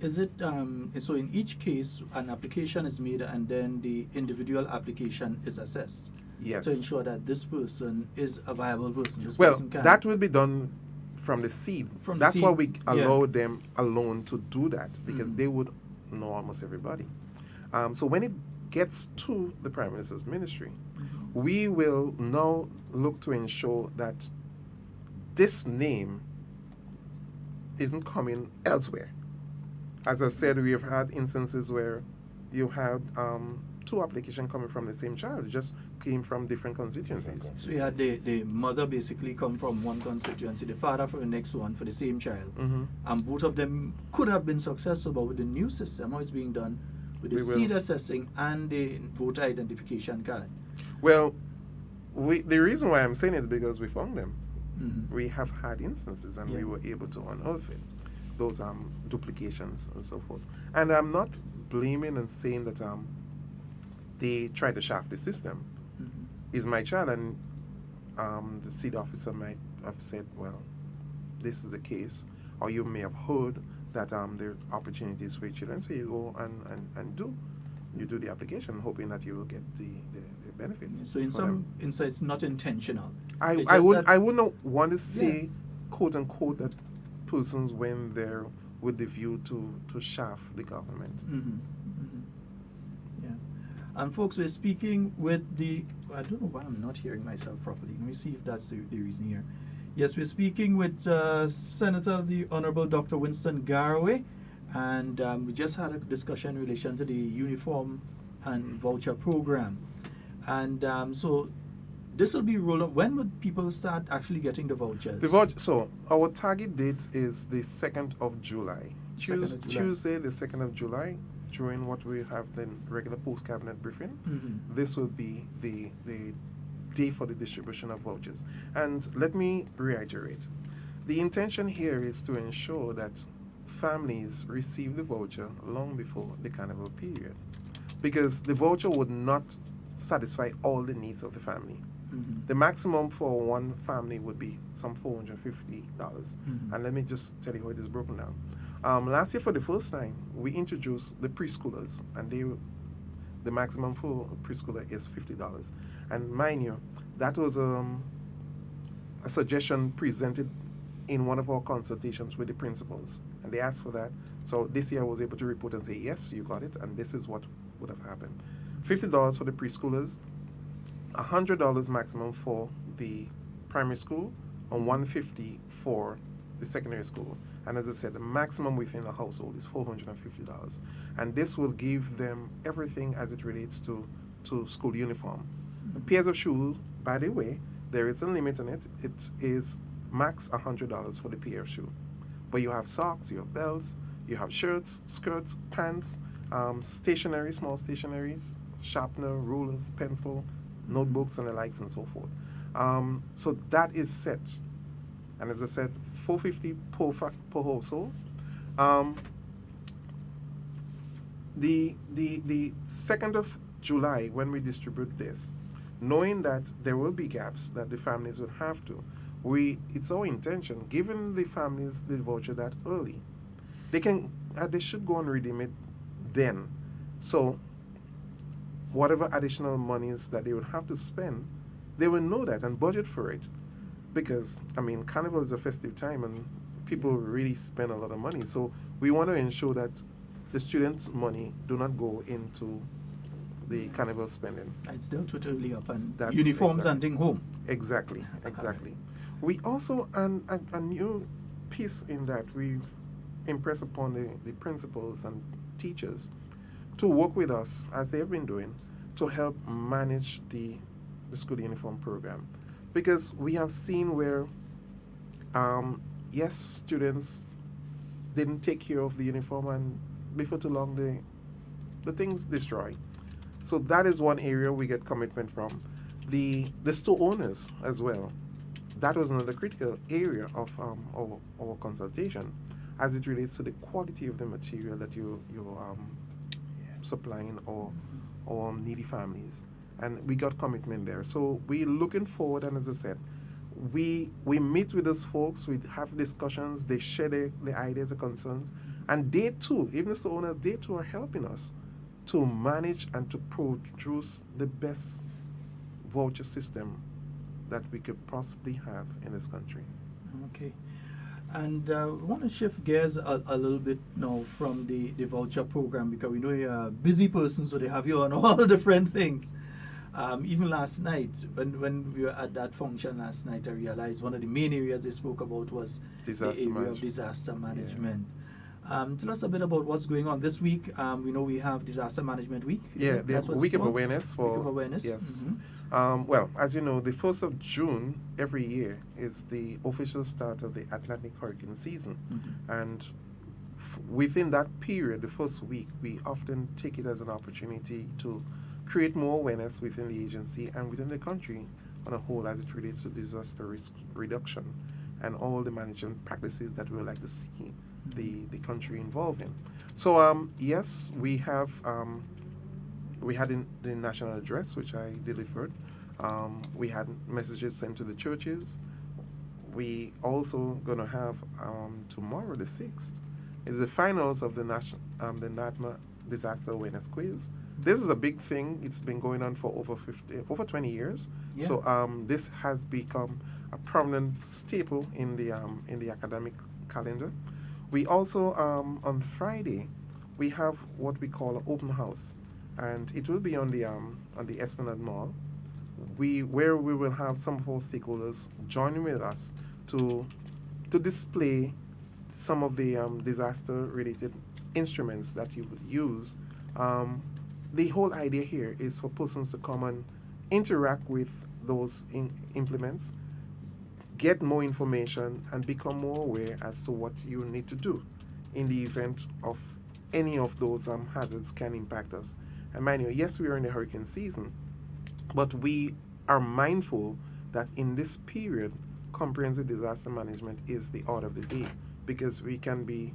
Is it so? In each case, an application is made, and then the individual application is assessed. Yes. To ensure that this person is a viable person. This Well, person can. that will be done from the seed. That's why we allow them alone to do that, because they would know almost everybody. So when it gets to the Prime Minister's Ministry, we will now look to ensure that this name isn't coming elsewhere. As I said, we have had instances where you had two applications coming from the same child, just came from different constituencies. So you had the mother basically come from one constituency, the father from the next one for the same child. And both of them could have been successful, but with the new system, how it's being done with the seed assessing and the voter identification card. Well, the reason why I'm saying it is because we found them. We have had instances, and we were able to unearth it, those duplications and so forth. And I'm not blaming and saying that they tried to shaft the system. Is my child, and the seed officer might have said, well, this is the case, or you may have heard that there are opportunities for your children, so you go and do the application, hoping that you will get the benefits. So in some instances, it's not intentional. I wouldn't want to say, quote unquote, that persons went there with the view to shaft the government. And folks, we're speaking with I don't know why I'm not hearing myself properly. Let me see if that's the reason here. Yes, we're speaking with Senator, the Honorable Dr. Winston Garraway, and we just had a discussion in relation to the uniform and voucher program. And so this will be rolled out. When would people start actually getting the vouchers? So our target date is the 2nd of July. Tuesday, the 2nd of July, during what we have the regular post-cabinet briefing. This will be the day for the distribution of vouchers. And let me reiterate, the intention here is to ensure that families receive the voucher long before the carnival period, because the voucher would not satisfy all the needs of the family. The maximum for one family would be some $450. And let me just tell you how it is broken down. Last year, for the first time, we introduced the preschoolers, and the maximum for a preschooler is $50. And mind you, that was a suggestion presented in one of our consultations with the principals, and they asked for that. So this year I was able to report and say, yes, you got it, and this is what would have happened. $50 for the preschoolers, $100 maximum for the primary school, and $150 for the secondary school. And as I said, the maximum within a household is $450. And this will give them everything as it relates to to school uniform. Pairs of shoes, by the way, there is a limit on it. It is max $100 for the pair of shoe. But you have socks, you have belts, you have shirts, skirts, pants, stationery, small stationaries, sharpener, rulers, pencil, notebooks, and the likes and so forth. So that is set. And as I said, $450 per household. The 2nd of July, when we distribute this, knowing that there will be gaps that the families would have to, it's our intention, giving the families the voucher that early, they should go and redeem it then. So whatever additional monies that they would have to spend, they will know that and budget for it. Because, I mean, Carnival is a festive time and people really spend a lot of money. So we want to ensure that the students' money do not go into the Carnival spending. It's still totally up and uniforms and thing home. Exactly. We also, a new piece in that we've impressed upon the principals and teachers to work with us, as they have been doing, to help manage the school uniform program. Because we have seen where, yes, students didn't take care of the uniform, and before too long, the things destroy. So that is one area we get commitment from. The store owners as well. That was another critical area of our consultation, as it relates to the quality of the material that you're supplying or needy families. And we got commitment there. So we're looking forward, and as I said, we meet with those folks, we have discussions, they share the ideas, the concerns, and they too, even the owners, they too are helping us to manage and to produce the best voucher system that we could possibly have in this country. Okay. And I want to shift gears a little bit now from the voucher program, because we know you're a busy person, so they have you on all different things. Even last night, when we were at that function last night, I realized one of the main areas they spoke about was the area of disaster management. Tell us a bit about what's going on this week. We know we have Disaster Management Week. Yeah, the Week of Awareness. Week of Awareness. Yes. Well, as you know, the 1st of June every year is the official start of the Atlantic hurricane season. And within that period, the first week, we often take it as an opportunity to create more awareness within the agency and within the country on a whole as it relates to disaster risk reduction and all the management practices that we would like to see the country involved in. So yes, we had the national address, which I delivered. We had messages sent to the churches. We also gonna have tomorrow, the 6th, is the finals of the NADMA Disaster Awareness Quiz. This is a big thing. It's been going on for over 20 years. Yeah. So this has become a prominent staple in the academic calendar. We also on Friday we have what we call an open house, and it will be on the Esplanade Mall. Where we will have some of our stakeholders joining with us to display some of the disaster-related instruments that you would use. The whole idea here is for persons to come and interact with those implements, get more information, and become more aware as to what you need to do in the event of any of those hazards can impact us. And mind you, yes, we are in the hurricane season, but we are mindful that in this period, comprehensive disaster management is the order of the day, because we can be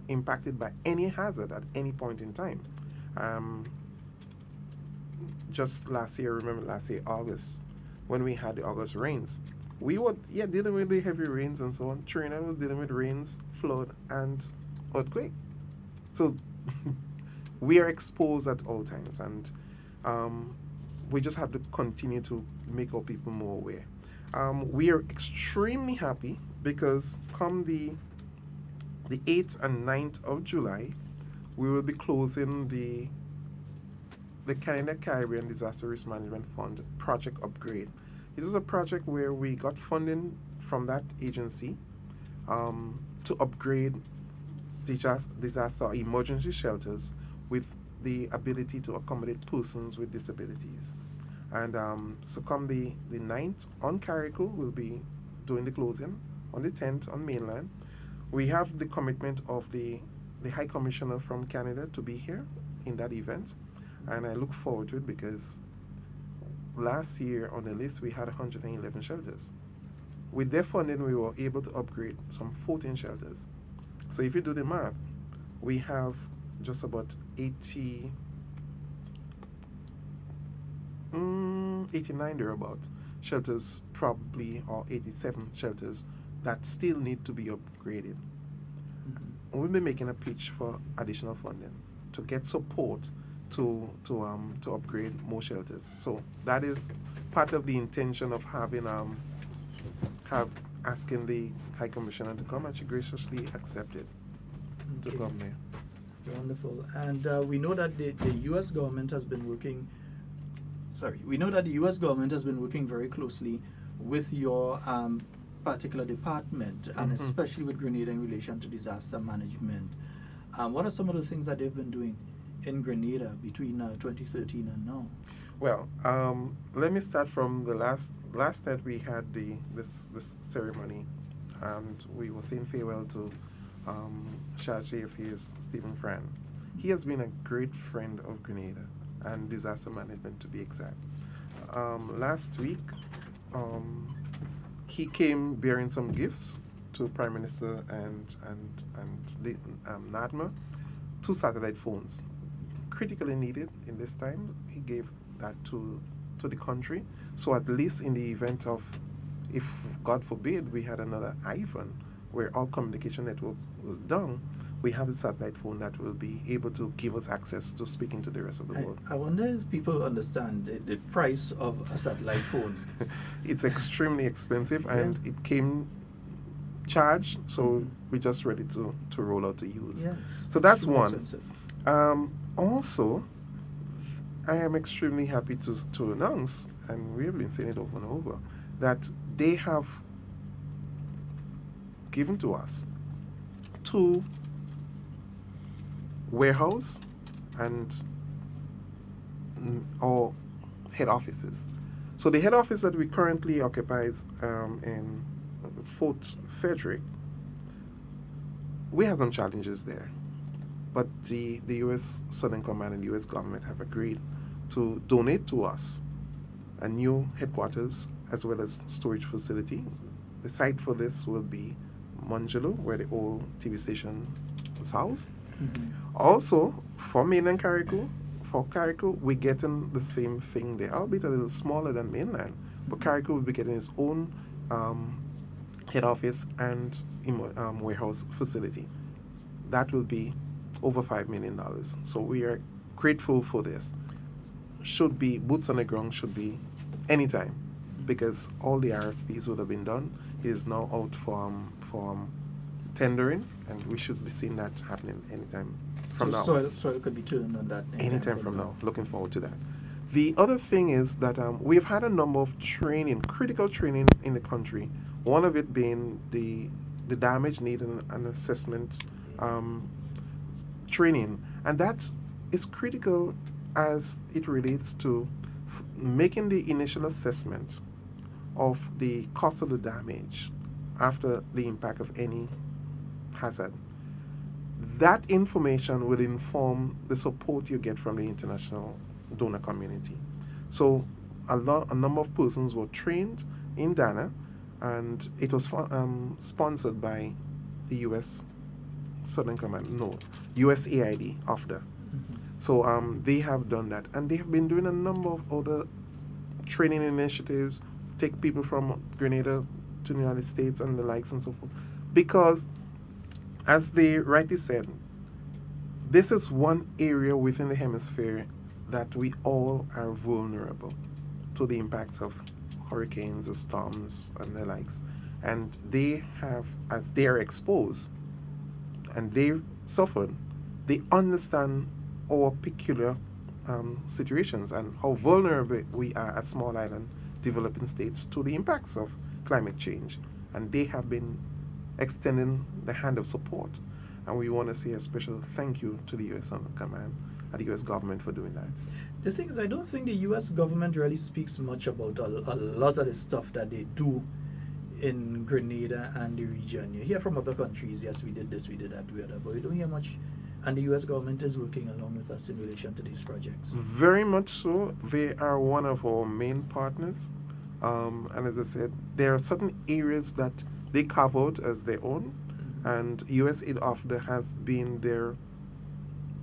impacted by any hazard at any point in time. Just last year, August, when we had the August rains, we were dealing with the heavy rains and so on. Trinidad was dealing with rains, flood, and earthquake. So we are exposed at all times, and we just have to continue to make our people more aware. We are extremely happy because come the 8th and 9th of July, we will be closing the Canada Caribbean Disaster Risk Management Fund project upgrade. This is a project where we got funding from that agency to upgrade disaster emergency shelters with the ability to accommodate persons with disabilities. And so come the 9th on Carriacou, we'll be doing the closing. On the 10th on mainland, we have the commitment of the High Commissioner from Canada to be here in that event. And I look forward to it because last year on the list we had 111 shelters. With their funding, we were able to upgrade some 14 shelters. So if you do the math, we have just about 89 thereabout shelters, probably, or 87 shelters that still need to be upgraded. We'll be making a pitch for additional funding to get support to upgrade more shelters. So that is part of the intention of having asking the High Commissioner to come, and she graciously accepted to come there. Wonderful. And we know that the U.S. government has been working. We know that the U.S. government has been working very closely with your particular department, and especially with Grenada in relation to disaster management. What are some of the things that they've been doing in Grenada between 2013 and now? Well, let me start from the last night we had this ceremony, and we were saying farewell to Charge AFA's Stephen Fran. He has been a great friend of Grenada and disaster management, to be exact. Last week, he came bearing some gifts to Prime Minister and the NADMA, 2 satellite phones, critically needed in this time. He gave that to the country. So at least in the event of, if God forbid we had another Ivan, where all communication network was down, we have a satellite phone that will be able to give us access to speaking to the rest of the world. I wonder if people understand the price of a satellite phone. It's extremely expensive, and it came charged, so we're just ready to roll out to use. Yes, so that's one. Also, I am extremely happy to announce, and we have been saying it over and over, that they have given to us 2 warehouse and or head offices. So the head office that we currently occupies in Fort Frederick, we have some challenges there, but the U.S. Southern Command and the U.S. government have agreed to donate to us a new headquarters as well as storage facility. The site for this will be Mongelo, where the old TV station was housed. Also, for mainland Carriacou, we're getting the same thing there, albeit a little smaller than mainland, but Carriacou will be getting its own head office and warehouse facility. That will be over $5 million. So we are grateful for this. Should be boots on the ground, should be anytime, because all the RFPs would have been done. It is now out for tendering, and we should be seeing that happening anytime from now. Soil could be turned on that anytime from now. Looking forward to that. The other thing is that we've had a number of critical training in the country. One of it being the damage need and assessment training, and that is critical as it relates to making the initial assessment of the cost of the damage after the impact of any hazard. That information will inform the support you get from the international donor community. So a number of persons were trained in Ghana, and it was sponsored by the U.S. Southern Command, USAID, AFDA. So they have done that, and they have been doing a number of other training initiatives, take people from Grenada to the United States and the likes and so forth, because as they rightly said, this is one area within the hemisphere that we all are vulnerable to the impacts of hurricanes, or storms, and the likes. And they have, as they are exposed and they've suffered, they understand our peculiar situations and how vulnerable we are as small island developing states to the impacts of climate change. And they have been extending the hand of support. And we want to say a special thank you to the U.S. Command and the U.S. government for doing that. The thing is, I don't think the U.S. government really speaks much about a lot of the stuff that they do in Grenada and the region. You hear from other countries, yes, we did this, we did that, we did that, but we don't hear much. And the U.S. government is working along with us in relation to these projects. Very much so. They are one of our main partners. And as I said, there are certain areas that they carve out as their own. And USAID often has been there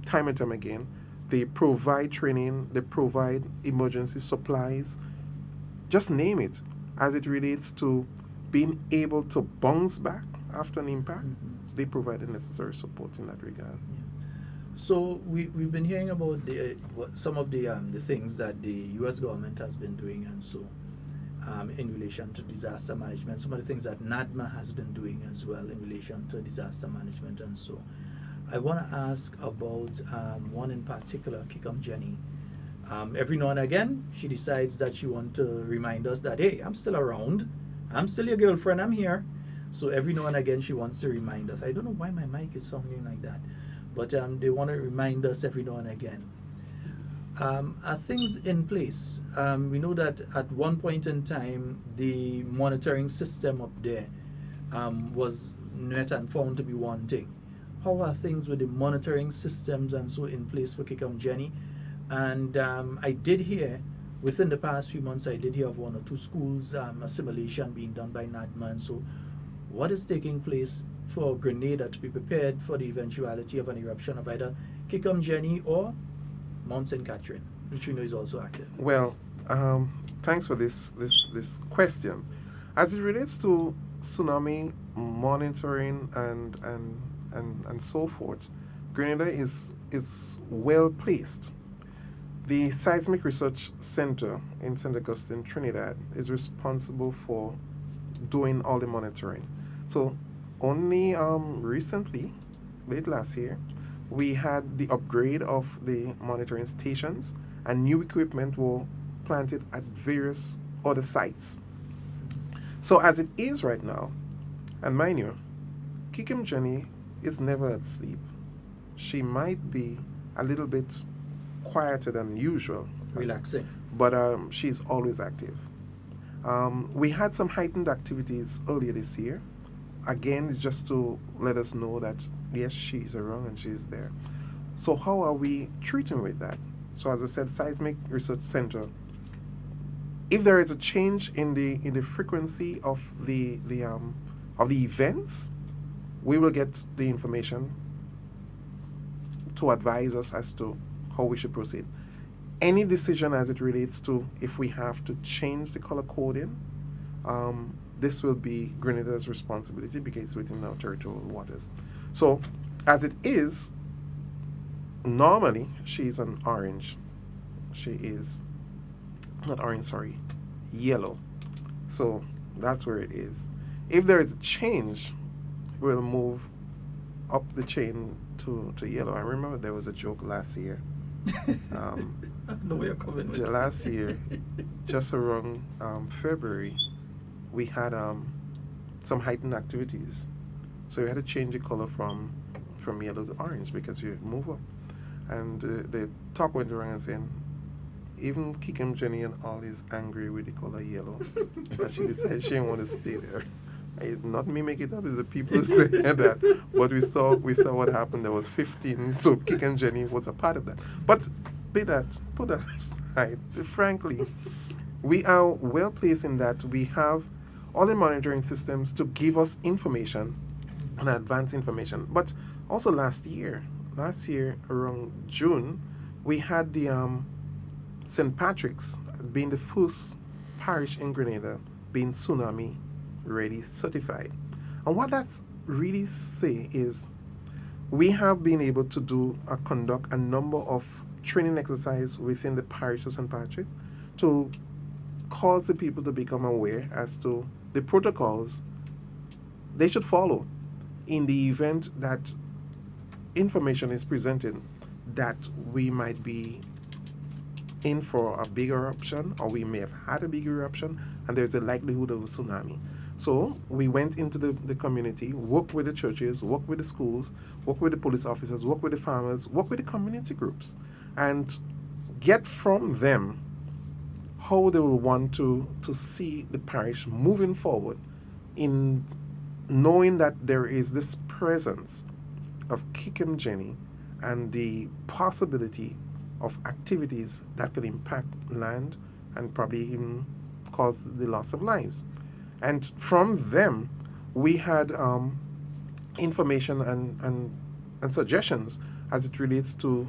time and time again. They provide training, they provide emergency supplies, just name it, as it relates to being able to bounce back after an impact. They provide the necessary support in that regard. So we've been hearing about some of the things that the U.S. government has been doing, and so in relation to disaster management, some of the things that NADMA has been doing as well in relation to disaster management. And so I want to ask about one in particular, Kickum Jenny. Every now and again, she decides that she wants to remind us that, hey, I'm still around. I'm still your girlfriend. I'm here. So every now and again, she wants to remind us. I don't know why my mic is sounding like that, but they want to remind us every now and again. Are things in place? We know that at one point in time, the monitoring system up there was met and found to be wanting. How are things with the monitoring systems and so in place for Kickum Jenny? And I did hear, within the past few months, I did hear of one or two schools, assimilation being done by NADMA. And so what is taking place for Grenada to be prepared for the eventuality of an eruption of either Kickum Jenny or Mount St. Catherine, which we know is also active? Well, thanks for this question. As it relates to tsunami monitoring and so forth, Grenada is well placed. The Seismic Research Center in St. Augustine, Trinidad, is responsible for doing all the monitoring. So only recently, late last year, we had the upgrade of the monitoring stations, and new equipment were planted at various other sites. So as it is right now, and mind you, Kickum Jenny is never at sleep. She might be a little bit quieter than usual. Relaxing. But she's always active. We had some heightened activities earlier this year. Again, it's just to let us know that, yes, she's around and she's there. So how are we treating with that? So as I said, Seismic Research Center, if there is a change in the frequency of the events, we will get the information to advise us as to how we should proceed. Any decision as it relates to if we have to change the color coding, this will be Grenada's responsibility because it's within our territorial waters. So as it is, normally she's on orange. She is not orange, sorry, yellow. So that's where it is. If there is a change, we'll move up the chain to yellow. I remember there was a joke last year. No way of coming with last year, just around February, we had some heightened activities. So we had to change the color from yellow to orange because you move up. And the talk went around and saying, even Kickum Jenny and all is angry with the color yellow. But she decided she didn't want to stay there. It's not me making it up, it's the people saying that. But we saw what happened. There was 15, so Kickum Jenny was a part of that. But put that aside. Frankly, we are well placed in that we have all the monitoring systems to give us information and advance information. But also last year around June, we had the St. Patrick's being the first parish in Grenada being tsunami ready certified. And what that's really say is we have been able to conduct a number of training exercises within the parish of St. Patrick to cause the people to become aware as to the protocols they should follow in the event that information is presented that we might be in for a big eruption, or we may have had a big eruption and there's a likelihood of a tsunami. So we went into the community, worked with the churches, worked with the schools, worked with the police officers, worked with the farmers, worked with the community groups, and get from them how they will want to see the parish moving forward in knowing that there is this presence of Kikem Jenny and the possibility of activities that could impact land and probably even cause the loss of lives. And from them, we had information and suggestions as it relates to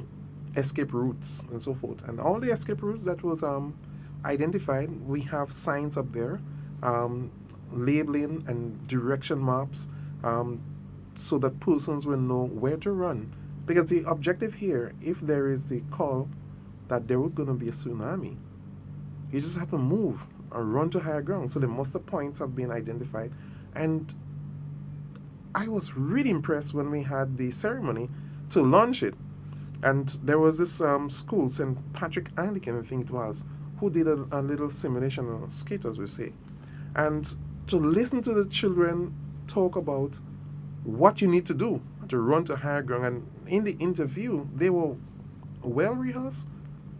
escape routes and so forth. And all the escape routes that was identified, we have signs up there, labeling and direction maps, so that persons will know where to run. Because the objective here, if there is a call that there was going to be a tsunami, you just have to move or run to higher ground. So the muster points have been identified. And I was really impressed when we had the ceremony to launch it. And there was this school, St. Patrick Anglican, I think it was, who did a little simulation of skaters, we say. And to listen to the children talk about what you need to do to run to higher ground. And in the interview, they were well rehearsed,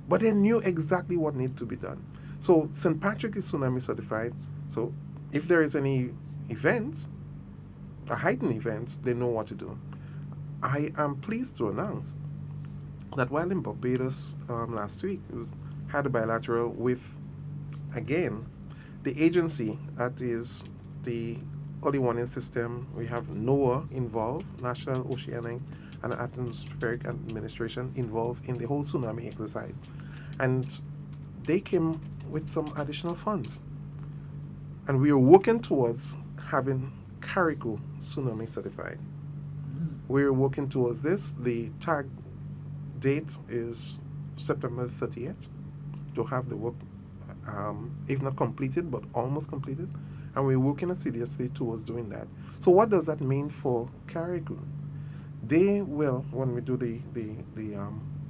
but they knew exactly what needed to be done. So St. Patrick is tsunami certified. So if there is any events, a heightened events, they know what to do. I am pleased to announce that while in Barbados last week, had a bilateral with, again, the agency that is the early warning system. We have NOAA involved, National Oceanic and Atmospheric Administration involved in the whole tsunami exercise. And they came with some additional funds. And we are working towards having Carriacou tsunami certified. We're working towards this. The tag date is September 30th to have the work, if not completed, but almost completed. And we're working assiduously towards doing that. So what does that mean for Carriacou? They will, when we do the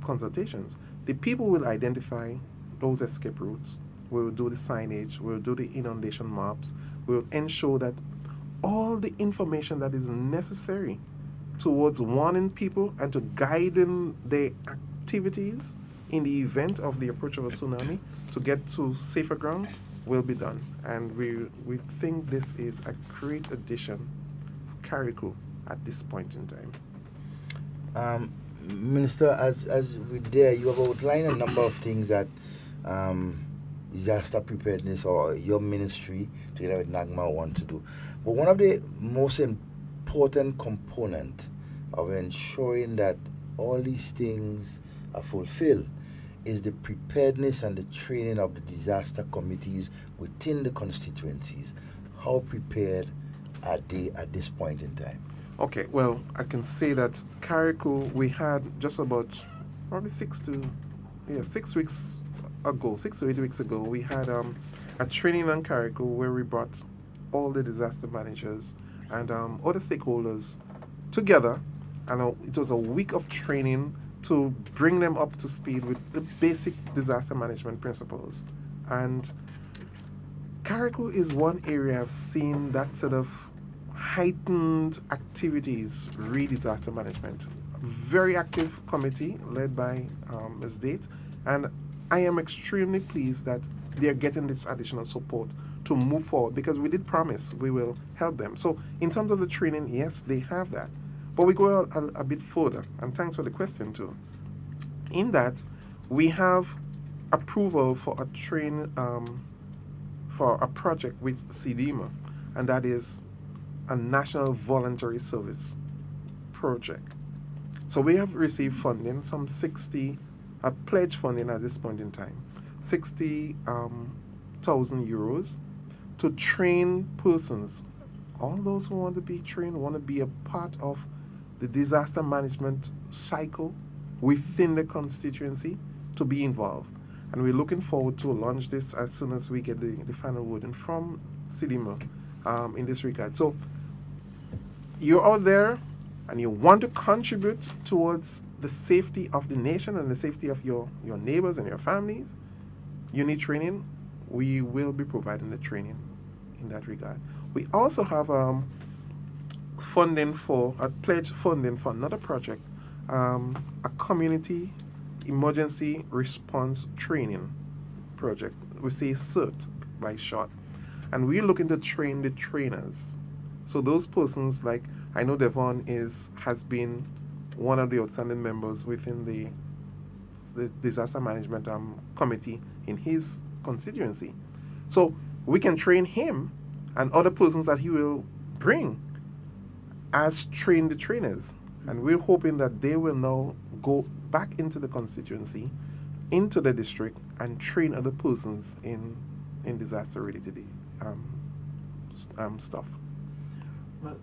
consultations, the people will identify those escape routes. We'll do the signage, we'll do the inundation maps, we'll ensure that all the information that is necessary towards warning people and to guiding their activities in the event of the approach of a tsunami to get to safer ground will be done. And we think this is a great addition for Carriacou at this point in time. Minister, as we're there, you have outlined a number of things that disaster preparedness or your ministry together with NAGMA want to do. But one of the most important component of ensuring that all these things are fulfilled is the preparedness and the training of the disaster committees within the constituencies. How prepared are they at this point in time? Okay, well, I can say that Carriacou, we had just about probably 6 to 8 weeks ago, we had a training on Carriacou where we brought all the disaster managers and other stakeholders together, and it was a week of training to bring them up to speed with the basic disaster management principles. And Carriacou is one area I've seen that sort of heightened activities re-disaster management. A very active committee led by Ms. Date, and I am extremely pleased that they're getting this additional support to move forward, because we did promise we will help them. So in terms of the training, yes, they have that. But we go a bit further, and thanks for the question too. In that, we have approval for a for a project with CDIMA, and that is a National Voluntary Service project. So we have received funding, some 60, pledge funding at this point in time, 60,000 euros to train persons, all those who want to be trained, want to be a part of the disaster management cycle within the constituency, to be involved. And we're looking forward to launch this as soon as we get the final wording from CDIMA in this regard. So you're out there and you want to contribute towards the safety of the nation and the safety of your neighbors and your families, you need training. We will be providing the training in that regard. We also have funding for a pledge funding for another project, a community emergency response training project. We say CERT by short, and we're looking to train the trainers. So those persons, like I know Devon has been one of the outstanding members within the disaster management committee in his constituency. So we can train him and other persons that he will bring as train the trainers. And we're hoping that they will now go back into the constituency, into the district, and train other persons in disaster-related stuff. Well,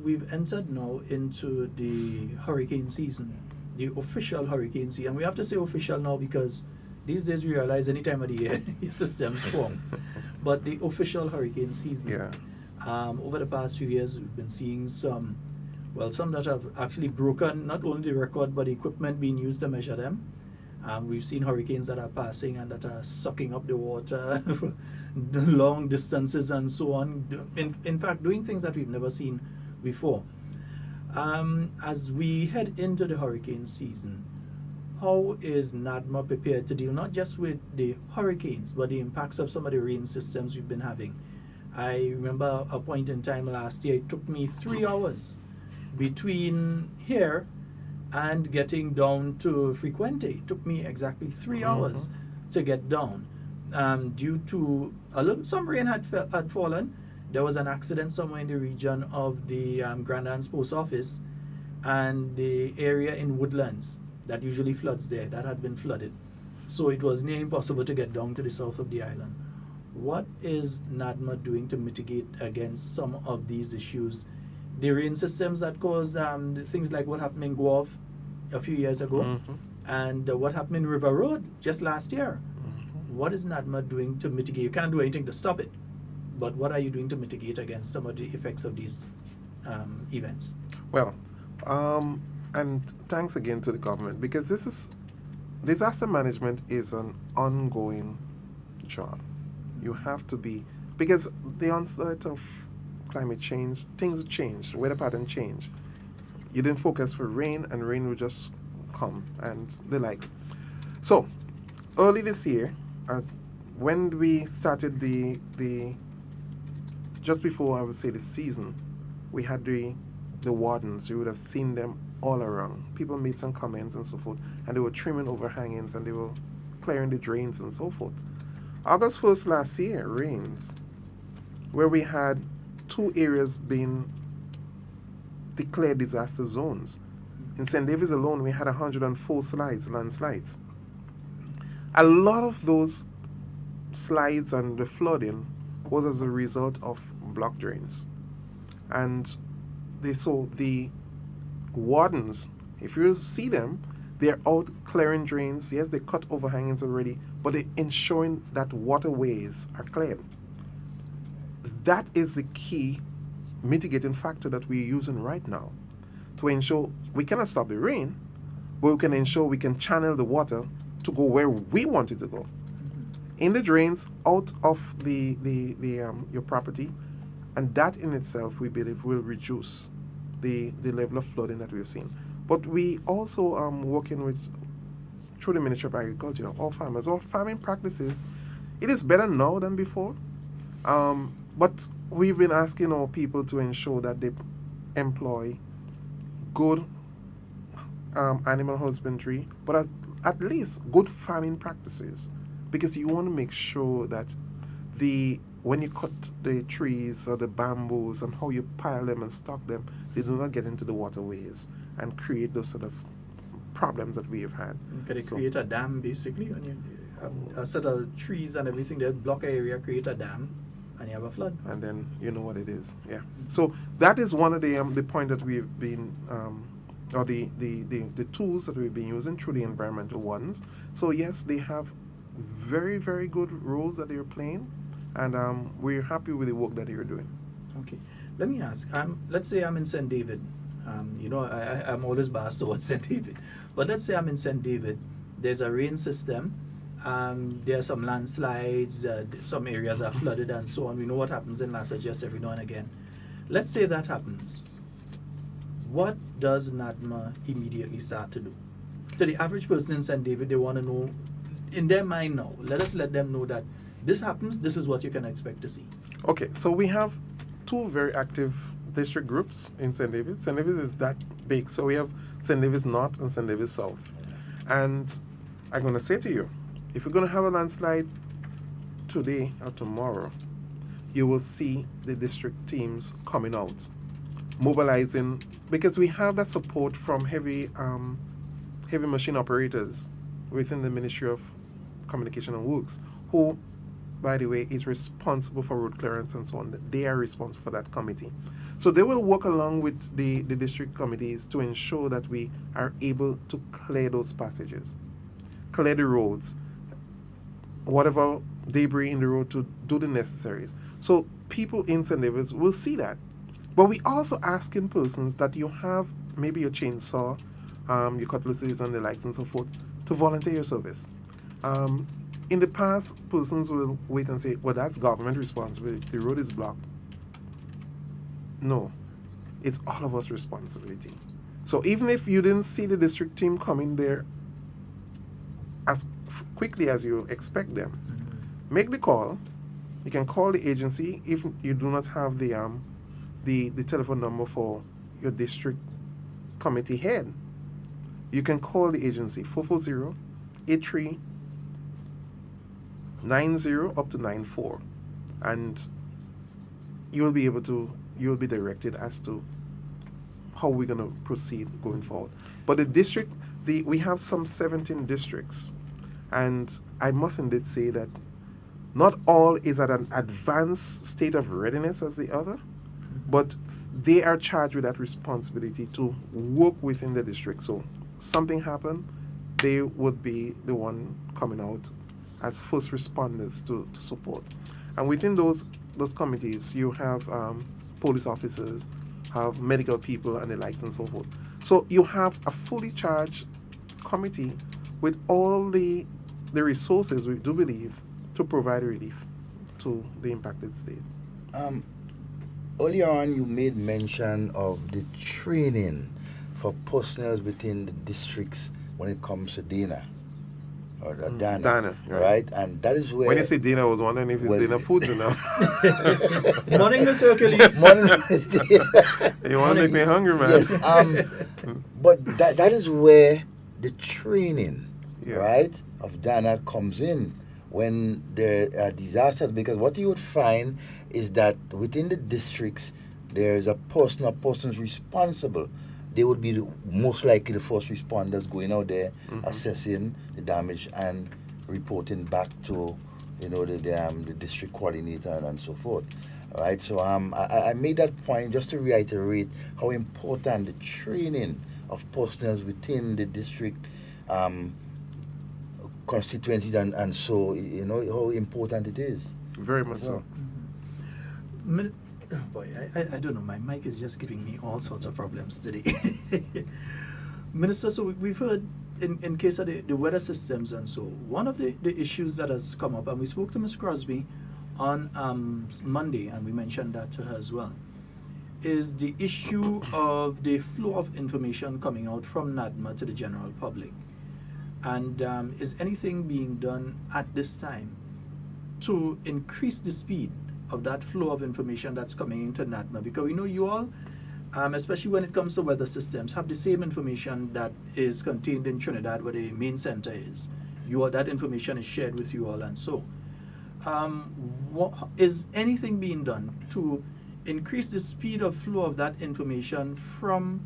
we've entered now into the hurricane season, the official hurricane season. And we have to say official now because these days we realize any time of the year systems form. But the official hurricane season. Yeah. Over the past few years, we've been seeing some that have actually broken not only the record but the equipment being used to measure them. We've seen hurricanes that are passing and that are sucking up the water for long distances and so on. In fact, doing things that we've never seen before. As we head into the hurricane season, how is NADMA prepared to deal not just with the hurricanes, but the impacts of some of the rain systems we've been having? I remember a point in time last year, it took me 3 hours between here and getting down to Frequente. It took me exactly 3 hours to get down. Due to some rain had fallen. There was an accident somewhere in the region of the Grandans Post Office and the area in Woodlands that usually floods there, that had been flooded. So it was near impossible to get down to the south of the island. What is NADMA doing to mitigate against some of these issues? The rain systems that caused things like what happened in Guelph a few years ago, and what happened in River Road just last year. What is NADMA doing to mitigate? You can't do anything to stop it, but what are you doing to mitigate against some of the effects of these events? Well, and thanks again to the government, because disaster management is an ongoing job. You have to be, because the onset of climate change, things change, weather pattern change. You didn't focus for rain, and rain will just come and the likes. So early this year, when we started just before I would say the season, we had the wardens. You would have seen them all around. People made some comments and so forth, and they were trimming overhangings and they were clearing the drains and so forth. August 1st last year, rains, where we had 2 areas being declared disaster zones. In St. David's alone, we had 104 landslides. A lot of those slides and the flooding was as a result of block drains. And the wardens, if you see them, they're out clearing drains. Yes, they cut overhangings already, but they're ensuring that waterways are cleared. That is the key mitigating factor that we're using right now to ensure we cannot stop the rain, but we can ensure we can channel the water to go where we want it to go. In the drains, out of your property, and that in itself we believe will reduce the level of flooding that we've seen. But we also working through the Ministry of Agriculture, all farmers, all farming practices. It is better now than before, but we've been asking our people to ensure that they employ good animal husbandry, but at least good farming practices, because you want to make sure that when you cut the trees or the bamboos and how you pile them and stock them, they do not get into the waterways and create those sort of problems that we have had. Can they create a dam basically? When you have a set of trees and everything that block an area, create a dam, and you have a flood. And then you know what it is. Yeah. So that is one of the point that we've been or the tools that we've been using through the environmental ones. So yes, they have very, very good roles that they're playing, and we're happy with the work that they're doing. Okay. Let me ask, let's say I'm in St. David. I'm always biased towards St. David. But let's say I'm in St. David. There's a rain system, There are some landslides, some areas are flooded and so on. We know what happens in Las Vegas every now and again. Let's say that happens. What does NADMA immediately start to do? To the average person in St. David, they want to know, in their mind now, let them know that this happens, this is what you can expect to see. Okay, so we have two very active district groups in St. David. St. David is that big. So we have St. David's North and St. David's South. And I'm going to say to you, if you're going to have a landslide today or tomorrow, you will see the district teams coming out, mobilizing, because we have that support from heavy machine operators within the Ministry of Communication and Works, who, by the way, is responsible for road clearance and so on. They are responsible for that committee. So they will work along with the district committees to ensure that we are able to clear those passages, clear the roads, whatever debris in the road, to do the necessaries. So people in St. David's will see that. But we also ask in persons that you have maybe your chainsaw, your cutlasses and the likes and so forth, to volunteer your service. In the past, persons will wait and say, well, that's government responsibility. The road is blocked. No, it's all of us responsibility. So even if you didn't see the district team coming there as quickly as you expect them, make the call. You can call the agency if you do not have the telephone number for your district committee head. You can call the agency 440-8390 up to 94, and you will be directed as to how we're going to proceed going forward. But we have some 17 districts, and I must indeed say that not all is at an advanced state of readiness as the other, but they are charged with that responsibility to work within the district. So something happened, they would be the one coming out as first responders to support. And within those committees, you have police officers, have medical people and the likes and so forth. So you have a fully charged committee with all the resources, we do believe, to provide relief to the impacted state. Earlier on, you made mention of the training for personnel within the districts when it comes to Dana. Or Dana, right? And that is where... When you say Dana, I was wondering if it's Dana Foods enough. Morning, Miss Hercules. Morning, Miss Dana. You want to make me hungry, man. Yes, but that is where the training, right, of Dana comes in when there are disasters, because what you would find is that within the districts, there's a person or persons responsible. They would be most likely the first responders going out there, assessing the damage and reporting back to, the district coordinator and so forth. All right. So I made that point just to reiterate how important the training of personnel within the district constituencies and so how important it is. Very much so. Oh boy, I don't know. My mic is just giving me all sorts of problems today. Minister, so we've heard in case of the weather systems and so, one of the issues that has come up, and we spoke to Ms. Crosby on Monday, and we mentioned that to her as well, is the issue of the flow of information coming out from NADMA to the general public. And is anything being done at this time to increase the speed of that flow of information that's coming into NADMA? Because we know you all, especially when it comes to weather systems, have the same information that is contained in Trinidad, where the main center is. That information is shared with you all, and so. Is anything being done to increase the speed of flow of that information from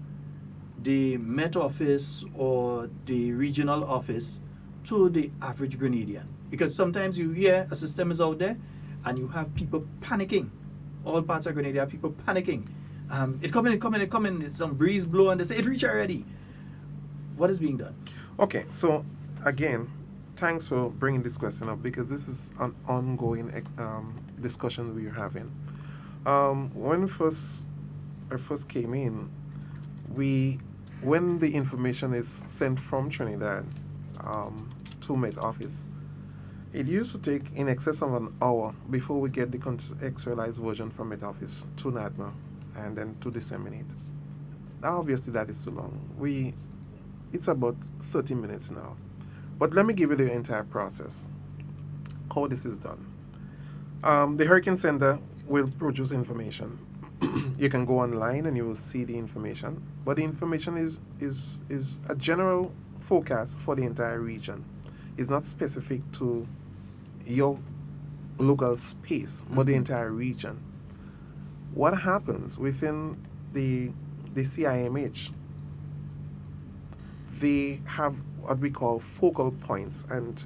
the Met Office or the regional office to the average Grenadian? Because sometimes you hear a system is out there, and you have people panicking. All parts of Grenada have people panicking. It's coming. Some breeze blow, and they say, it reached already. What is being done? Okay, so again, thanks for bringing this question up, because this is an ongoing discussion we're having. When I first came in, when the information is sent from Trinidad to Met Office, It used to take in excess of an hour before we get the contextualized version from Met Office to NADMA and then to disseminate. Obviously, that is too long. It's about 30 minutes now. But let me give you the entire process, how this is done. The Hurricane Center will produce information. You can go online and you will see the information, but the information is a general forecast for the entire region. It's not specific to your local space, but the entire region. What happens within the CIMH? They have what we call focal points, and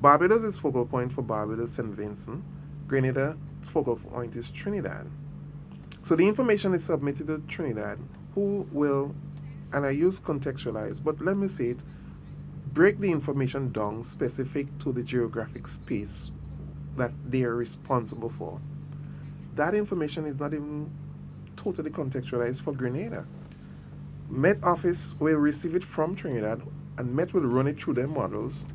Barbados is focal point for Barbados St. Vincent. Grenada focal point is Trinidad. So the information is submitted to Trinidad, who will, and I use contextualize, but let me say it, break the information down specific to the geographic space that they are responsible for. That information is not even totally contextualized for Grenada. Met Office will receive it from Trinidad, and Met will run it through their models,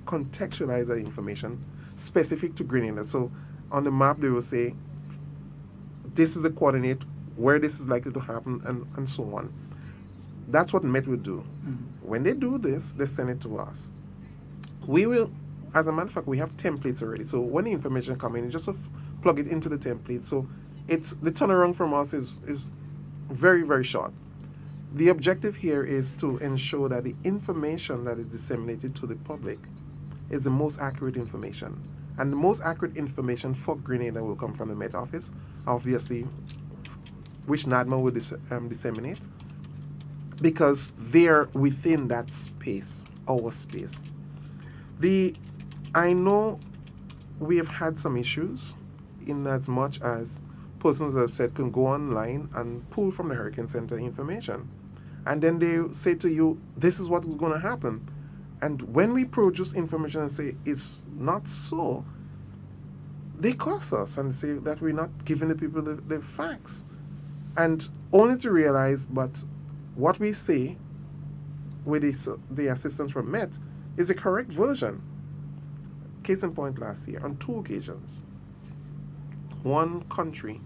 contextualize that information specific to Grenada. So on the map, they will say, this is a coordinate where this is likely to happen, and so on. That's what Met will do. When they do this, they send it to us. We will, as a matter of fact, we have templates already. So when the information comes in, you just plug it into the template. So it's the turnaround from us is very, very short. The objective here is to ensure that the information that is disseminated to the public is the most accurate information. And the most accurate information for Grenada will come from the Met Office, obviously, which NADMA will disseminate, because they're within that space, our space. I know we have had some issues in as much as persons have said can go online and pull from the Hurricane Center information. And then they say to you, this is what is going to happen. And when we produce information and say it's not so, they curse us and say that we're not giving the people the facts. And only to realize, but what we say with the assistance from Met is the correct version. Case in point, last year, on 2 occasions, one country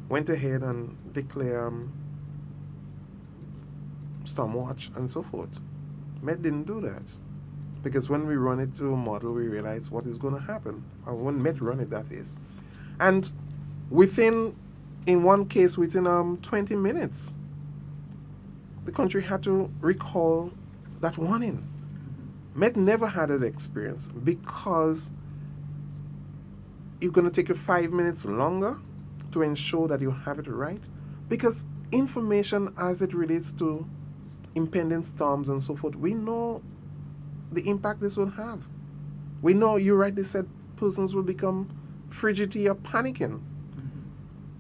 went ahead and declared storm watch and so forth. Met didn't do that, because when we run it to a model, we realize what is going to happen. Or when Met run it, that is. And in one case, within 20 minutes, the country had to recall that warning. Met never had that experience, because it's going to take you 5 minutes longer to ensure that you have it right, because information as it relates to impending storms and so forth, we know the impact this will have. We know, you rightly said, persons will become frigidity or panicking.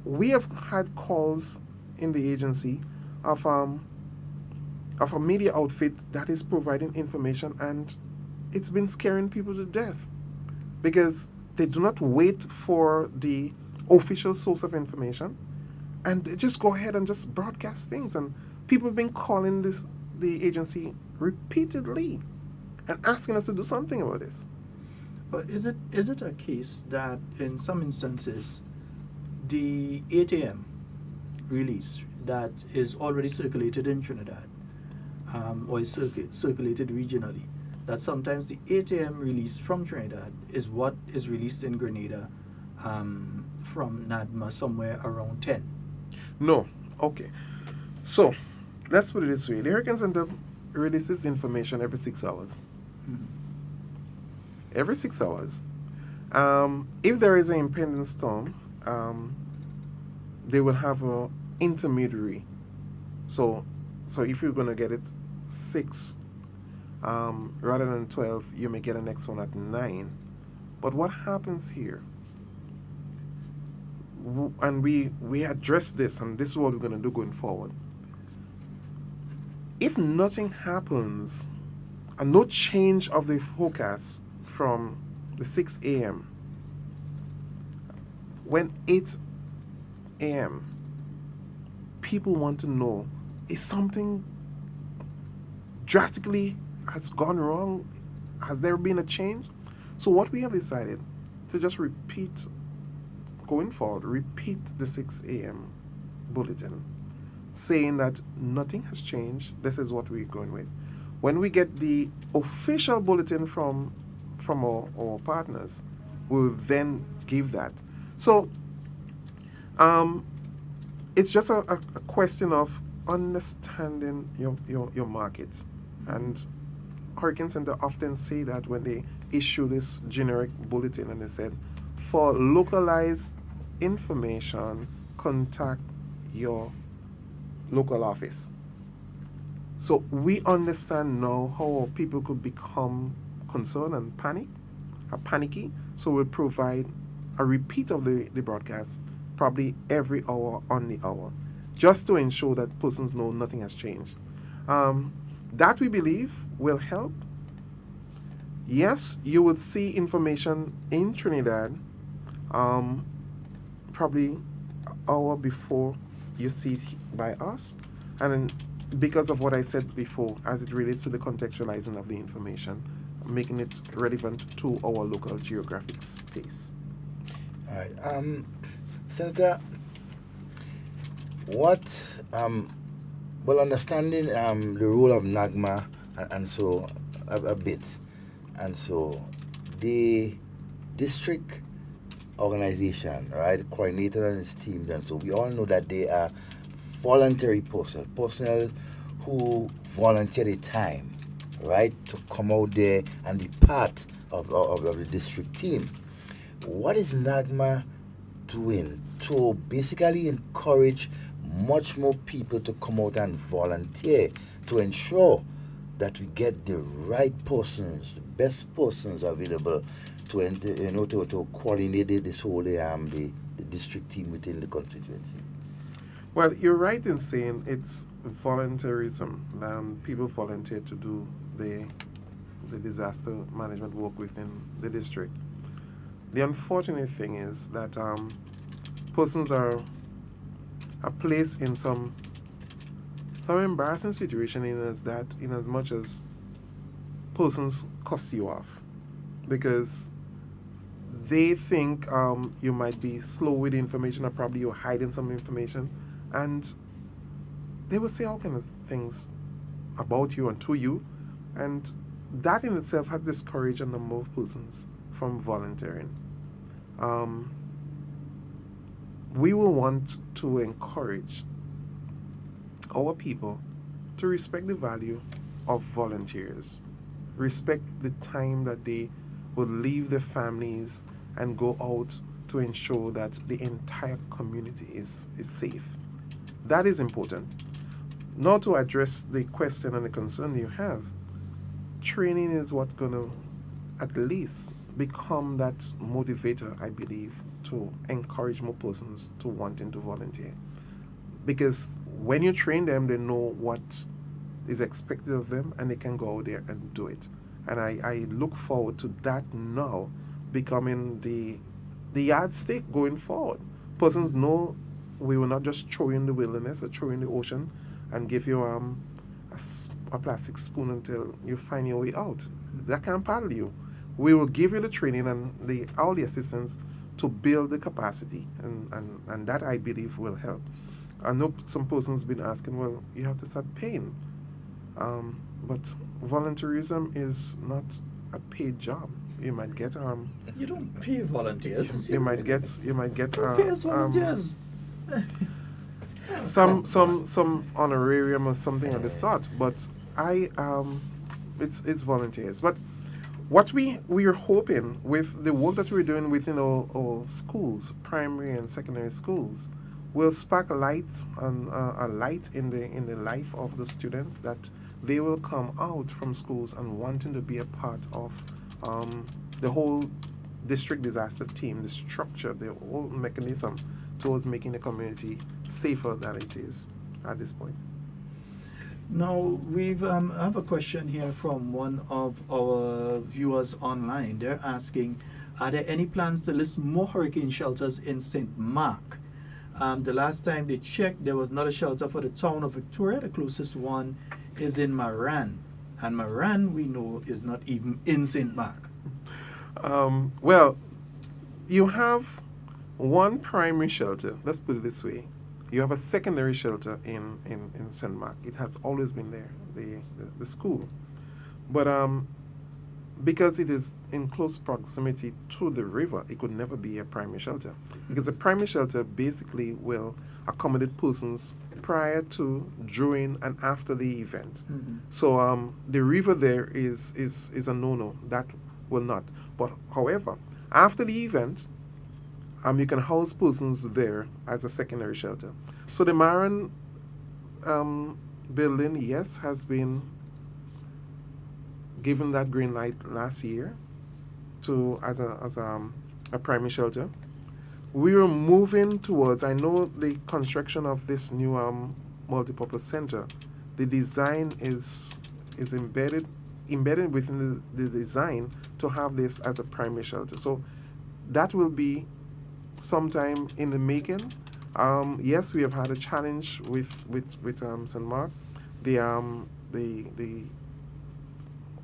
We have had calls in the agency of a media outfit that is providing information, and it's been scaring people to death, because they do not wait for the official source of information, and they just go ahead and just broadcast things. And people have been calling the agency repeatedly and asking us to do something about this. But is it a case that in some instances the 8 a.m. release that is already circulated in Trinidad or is circulated regionally, that sometimes the 8 a.m. release from Trinidad is what is released in Grenada from NADMA somewhere around 10? No. Okay. So let's put it this way. The Hurricane Center releases information every 6 hours. Every 6 hours. If there is an impending storm, they will have an intermediary. So if you're going to get it 6 rather than 12, you may get the next one at 9. But what happens here, and we address this, and this is what we're going to do going forward. If nothing happens and no change of the forecast from the 6 a.m., when 8 a.m., people want to know, is something drastically has gone wrong? Has there been a change? So what we have decided to just repeat, going forward, repeat the 6 a.m. bulletin, saying that nothing has changed. This is what we're going with. When we get the official bulletin from our partners, we'll then give that. So it's just a question of understanding your markets. And Hurricane Center often say that when they issue this generic bulletin, and they said, for localized information, contact your local office. So we understand now how people could become concerned and panicky. So we'll provide a repeat of the broadcast probably every hour on the hour, just to ensure that persons know nothing has changed. That we believe will help. Yes, you will see information in Trinidad probably an hour before you see it by us. And then because of what I said before, as it relates to the contextualizing of the information, making it relevant to our local geographic space. All right. Senator, what, well, understanding the role of NAGMA and so a bit, and so the district organization, right, coordinator and his team, and so we all know that they are voluntary personnel who volunteer their time, right, to come out there and be part of the district team. What is NAGMA doing to basically encourage much more people to come out and volunteer to ensure that we get the right persons, the best persons available to coordinate this whole the district team within the constituency? Well, you're right in saying it's voluntarism. People volunteer to do the disaster management work within the district. The unfortunate thing is that persons are placed in some embarrassing situation in as much as persons cuss you off because they think you might be slow with the information, or probably you're hiding some information, and they will say all kinds of things about you and to you, and that in itself has discouraged a number of persons from volunteering. We will want to encourage our people to respect the value of volunteers, respect the time that they will leave their families and go out to ensure that the entire community is safe. That is important. Now, to address the question and the concern you have, training is what's going to at least become that motivator, I believe, to encourage more persons to wanting to volunteer. Because when you train them, they know what is expected of them and they can go out there and do it. And I look forward to that now becoming the yardstick going forward. Persons know we will not just throw you in the wilderness or throw you in the ocean and give you a plastic spoon until you find your way out. That can't paddle you. We will give you the training and all the assistance to build the capacity, and that I believe will help. I know some persons been asking, well, you have to start paying, but volunteerism is not a paid job. You might get You don't pay volunteers. You might get Who pays volunteers? some honorarium or something of the sort, but it's volunteers. But what we are hoping with the work that we're doing within our schools, primary and secondary schools, will spark a light in the life of the students, that they will come out from schools and wanting to be a part of the whole district disaster team, the structure, the whole mechanism towards making the community safer than it is at this point. Now, we've have a question here from one of our viewers online. They're asking, are there any plans to list more hurricane shelters in St. Mark? The last time they checked, there was not a shelter for the town of Victoria. The closest one is in Maran. And Maran, we know, is not even in St. Mark. Well, you have one primary shelter. Let's put it this way. You have a secondary shelter in St. Mark. It has always been there, the school. But because it is in close proximity to the river, it could never be a primary shelter. Because a primary shelter basically will accommodate persons prior to, during, and after the event. So the river there is a no-no. That will not. But however, after the event, you can house persons there as a secondary shelter. So the Maran building, yes, has been given that green light last year to as a primary shelter. We are moving towards, I know the construction of this new multipurpose center, the design is embedded within the design to have this as a primary shelter. So that will be sometime in the making. Yes, we have had a challenge with St. Mark. The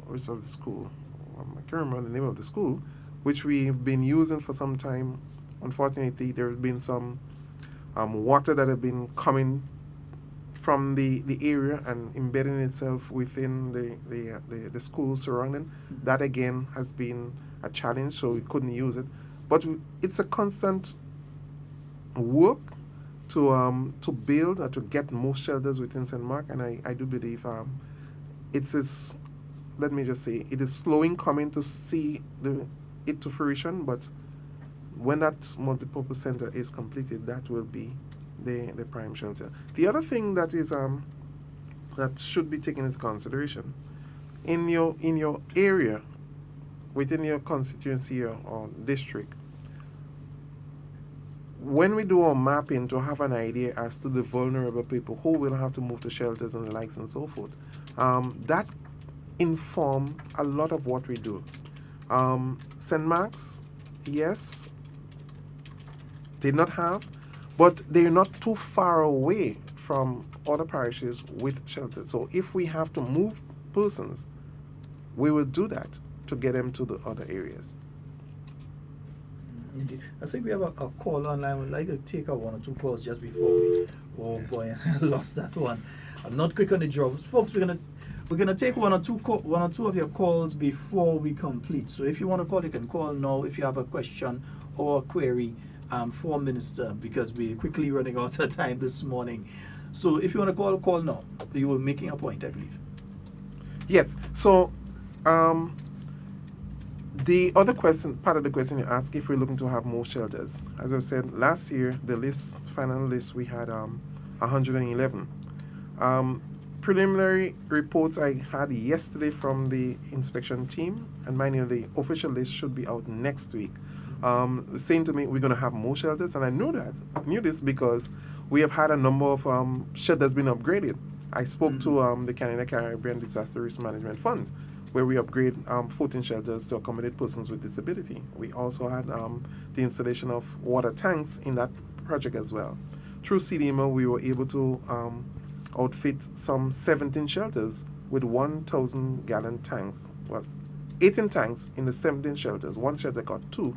what's the school? I can't remember the name of the school, which we've been using for some time. Unfortunately, there have been some water that have been coming from the area and embedding itself within the school surrounding. That again has been a challenge, so we couldn't use it. But it's a constant work to build or to get more shelters within St. Mark, and I do believe it is, let me just say, it is slow in coming to see it to fruition, but when that multipurpose center is completed, that will be the prime shelter. The other thing that is that should be taken into consideration in your area, within your constituency or district, when we do our mapping to have an idea as to the vulnerable people who will have to move to shelters and the likes and so forth, that inform a lot of what we do. St. Mark's, yes, did not have, but they're not too far away from other parishes with shelters. So if we have to move persons, we will do that to get them to the other areas. Indeed. I think we have a call online. We'd like to take one or two calls just before we. Oh boy, I lost that one. I'm not quick on the draw, folks. We're gonna take one or two of your calls before we complete. So if you want to call, you can call now. If you have a question or a query for Minister, because we're quickly running out of time this morning. So if you want to call now. You were making a point, I believe. Yes. So. The other question, part of the question you asked, if we're looking to have more shelters. As I said, last year, the final list, we had 111. Preliminary reports I had yesterday from the inspection team, and mind you, the official list should be out next week, saying to me we're going to have more shelters, and I knew this because we have had a number of shelters being upgraded. I spoke to the Canada Caribbean Disaster Risk Management Fund, where we upgrade 14 shelters to accommodate persons with disability. We also had the installation of water tanks in that project as well. Through CDMO, we were able to outfit some 17 shelters with 1,000-gallon tanks. Well, 18 tanks in the 17 shelters. One shelter got two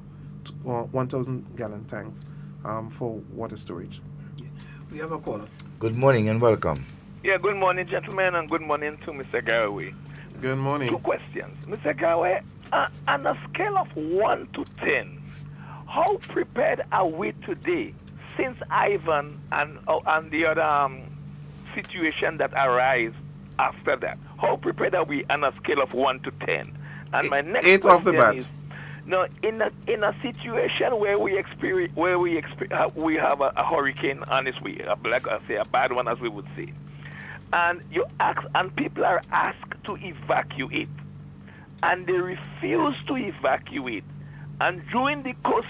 1,000-gallon tanks for water storage. Yeah. We have a caller. Good morning and welcome. Yeah, good morning, gentlemen, and good morning to Mr. Garraway. Good morning. Two questions. Mr. Garraway, on a scale of 1 to 10, how prepared are we today since Ivan and the other situation that arise after that? How prepared are we on a scale of 1 to 10? And my next question off the bat. Is, no, in a situation where we have a hurricane on its way, like I say, a bad one as we would say, and you ask, and people are asked to evacuate, and they refuse to evacuate, and during the course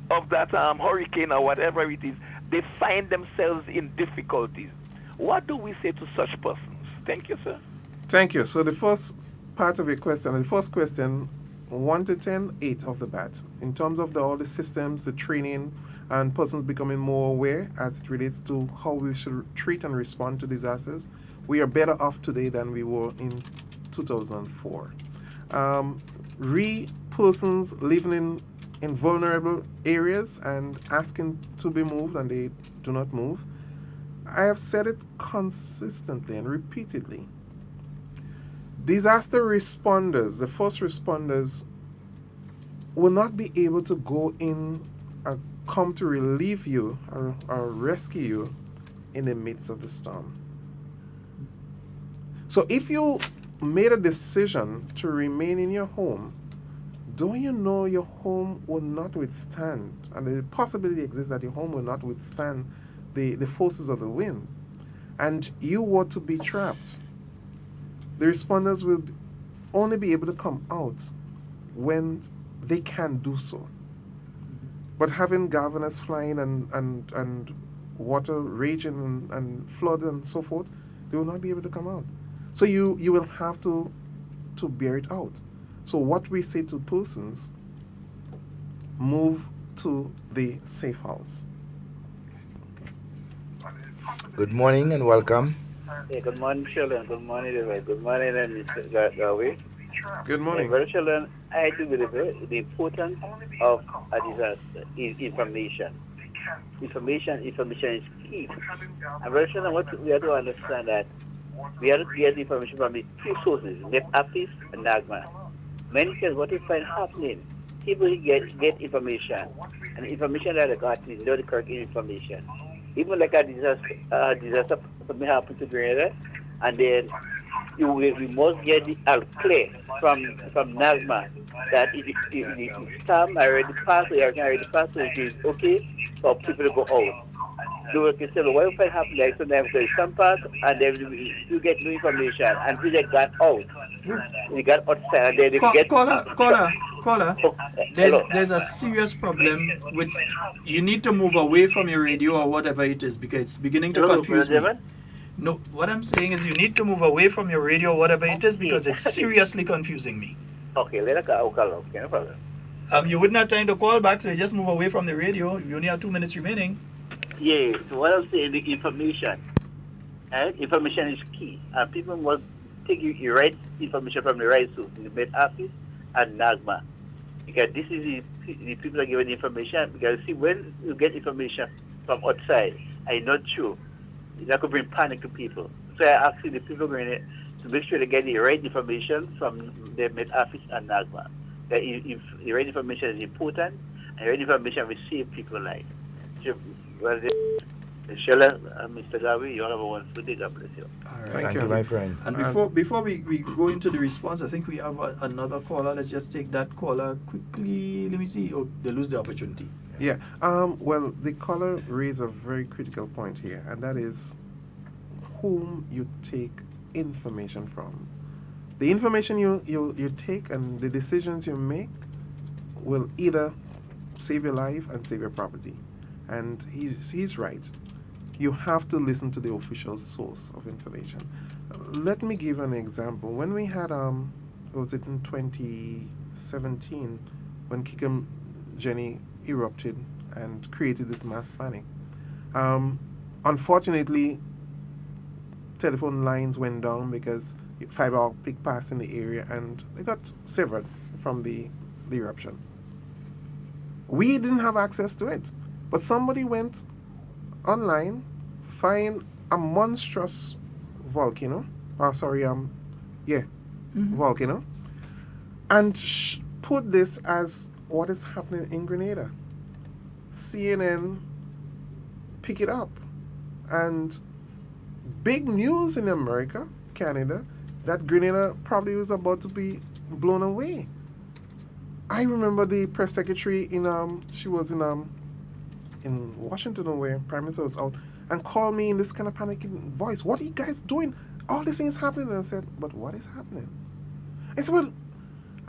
of that hurricane or whatever it is, they find themselves in difficulties. What do we say to such persons? Thank you, sir. Thank you. So the first part of your question, 1 to 10, 8 off the bat. In terms of all the systems, the training, and persons becoming more aware as it relates to how we should treat and respond to disasters, we are better off today than we were in 2004. persons living in vulnerable areas and asking to be moved, and they do not move. I have said it consistently and repeatedly. Disaster responders, the first responders, will not be able to go in and come to relieve you or rescue you in the midst of the storm. So if you made a decision to remain in your home, don't you know your home will not withstand, and the possibility exists that your home will not withstand the forces of the wind, and you were to be trapped? The responders will only be able to come out when they can do so. But having governors flying and water raging and flood and so forth, they will not be able to come out. So you will have to bear it out. So what we say to persons, move to the safe house. Good morning and welcome. Hey, good morning, Sheldon. Good morning, everybody. Good morning, Mr. Garvey. Good morning. Well, Sheldon, I do believe the importance of a disaster is information. Information is key. And very Sheldon, what we have to understand that we have to get information from the two sources, NetApis and NAGMA. Many times what we find happening, people get information, and information that they got is not the correct information. Even like a disaster something happened to Grenada, and then we must get the clear from NAGMA that if the storm already passed, or everything already passed, so it is okay for people to go out. So we can say, what if it happens like sometimes there's some part, and then you get new information, and people got out. They got outside, and then they get... Caller, there's a serious problem with, you need to move away from your radio or whatever it is, because it's beginning to confuse me. No, what I'm saying is you need to move away from your radio or whatever it is, because it's seriously confusing me. Okay, let us call off, no problem. You wouldn't have time to call back, so you just move away from the radio. You only have 2 minutes remaining. Yeah, so what I'm saying, the information. Information is key. And people must take the right information from the right source, the NetApis and NAGMA. Because this is the people are giving the information. Because see, when you get information from outside, I'm not sure, that could bring panic to people. So I ask the people going to make sure they get the right information from the NetApis and NAGMA. That if the right information is important, and the right information will save people's lives. So, well, Sheldon, Mr. Garvey, you all have a wonderful day. God bless you. All right, thank you, my friend. And before we go into the response, I think we have another caller. Let's just take that caller quickly. Let me see. Oh, they lose the opportunity. Yeah. Well, the caller raised a very critical point here, and that is whom you take information from. The information you take and the decisions you make will either save your life and save your property. And he's right. You have to listen to the official source of information. Let me give an example. When we had, was it in 2017, when Kikum Jenny erupted and created this mass panic. Unfortunately, telephone lines went down because fiber optic passed in the area and they got severed from the eruption. We didn't have access to it. But somebody went online, find a monstrous volcano, volcano, and put this as what is happening in Grenada. CNN pick it up, and big news in America, Canada, that Grenada probably was about to be blown away. I remember the press secretary she was in Washington or where Prime Minister was out, and called me in this kind of panicking voice. What are you guys doing? All these things happening. And I said, but what is happening? I said, well,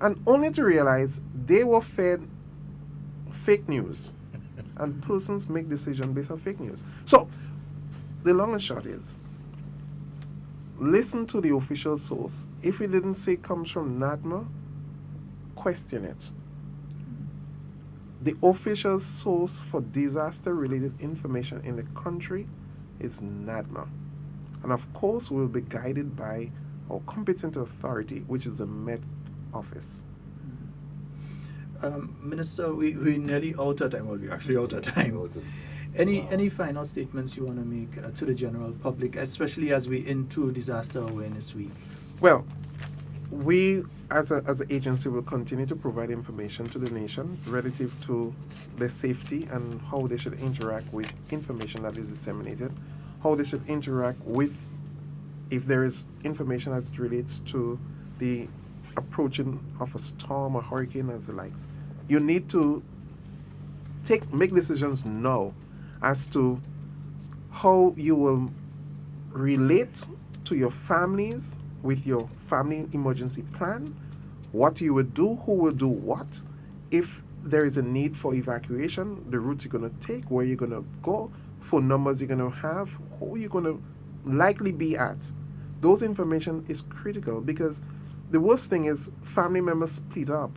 and only to realize they were fed fake news, and persons make decisions based on fake news. So the long and short is, listen to the official source. If it didn't say it comes from NAGMA, question it. The official source for disaster-related information in the country is NAGMA. And of course, we'll be guided by our competent authority, which is the Met Office. Minister, we're nearly out of time. Well, we're actually out of time. Any final statements you want to make to the general public, especially as we're into Disaster Awareness Week? Well, we as an agency will continue to provide information to the nation relative to their safety and how they should interact with information that is disseminated, how they should interact with, if there is information that relates to the approaching of a storm or hurricane as the likes. You need to make decisions now as to how you will relate to your families with your family emergency plan, what you will do, who will do what, if there is a need for evacuation, the routes you're going to take, where you're going to go, phone numbers you're going to have, who you're going to likely be at. Those information is critical, because the worst thing is family members split up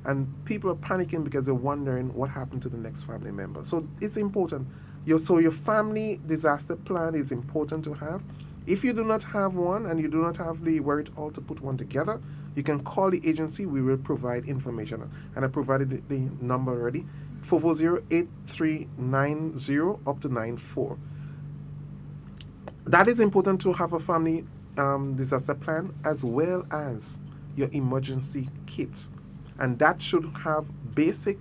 and people are panicking because they're wondering what happened to the next family member. So it's important. Your family disaster plan is important to have. If you do not have one and you do not have the wherewithal to put one together, you can call the agency. We will provide information. And I provided the number already, 440-8390 up to 94. That is important to have a family disaster plan as well as your emergency kit. And that should have basic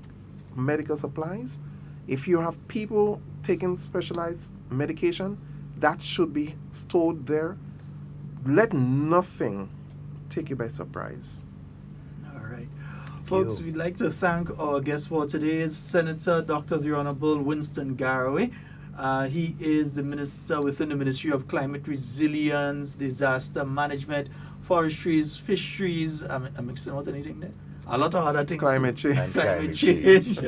medical supplies. If you have people taking specialized medication, that should be stored there. Let nothing take you by surprise. All right. Folks, we'd like to thank our guest for today, Senator Dr. the Honorable Winston Garraway. He is the minister within the Ministry of Climate Resilience, Disaster Management, Forestries, Fisheries. I'm mixing out anything there? A lot of other things. Climate change. Climate change.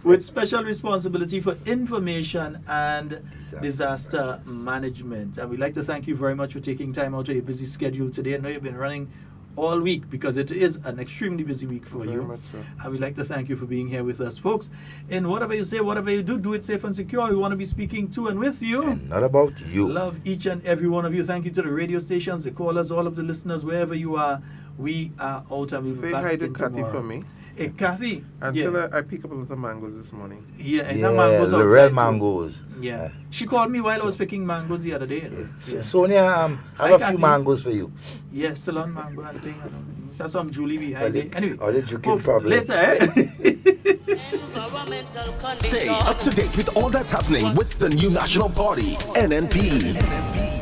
With special responsibility for information and disaster management. And we'd like to thank you very much for taking time out of your busy schedule today. I know you've been running all week because it is an extremely busy week for you. Much so. And we'd like to thank you for being here with us, folks. And whatever you say, whatever you do, do it safe and secure. We want to be speaking to and with you. And not about you. Love each and every one of you. Thank you to the radio stations, the callers, all of the listeners, wherever you are. We are out and we'll Say be back hi to in Kathy tomorrow. for me. Hey, Kathy. Until I pick up a lot of mangoes this morning. Yeah, mangoes outside real too. mangoes. Yeah. She called me while I was picking mangoes the other day. Yeah. Sonia, I have a few mangoes for you. Yes, salon mango and thing. That's some Julie behind it. Anyway, all the drinking folks, problem. later, eh? Stay up to date with all that's happening with the new national party, NNP.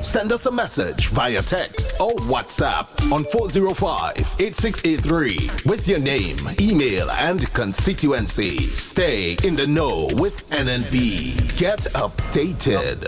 Send us a message via text or WhatsApp on 405-8683 with your name, email, and constituency. Stay in the know with NNP. Get updated.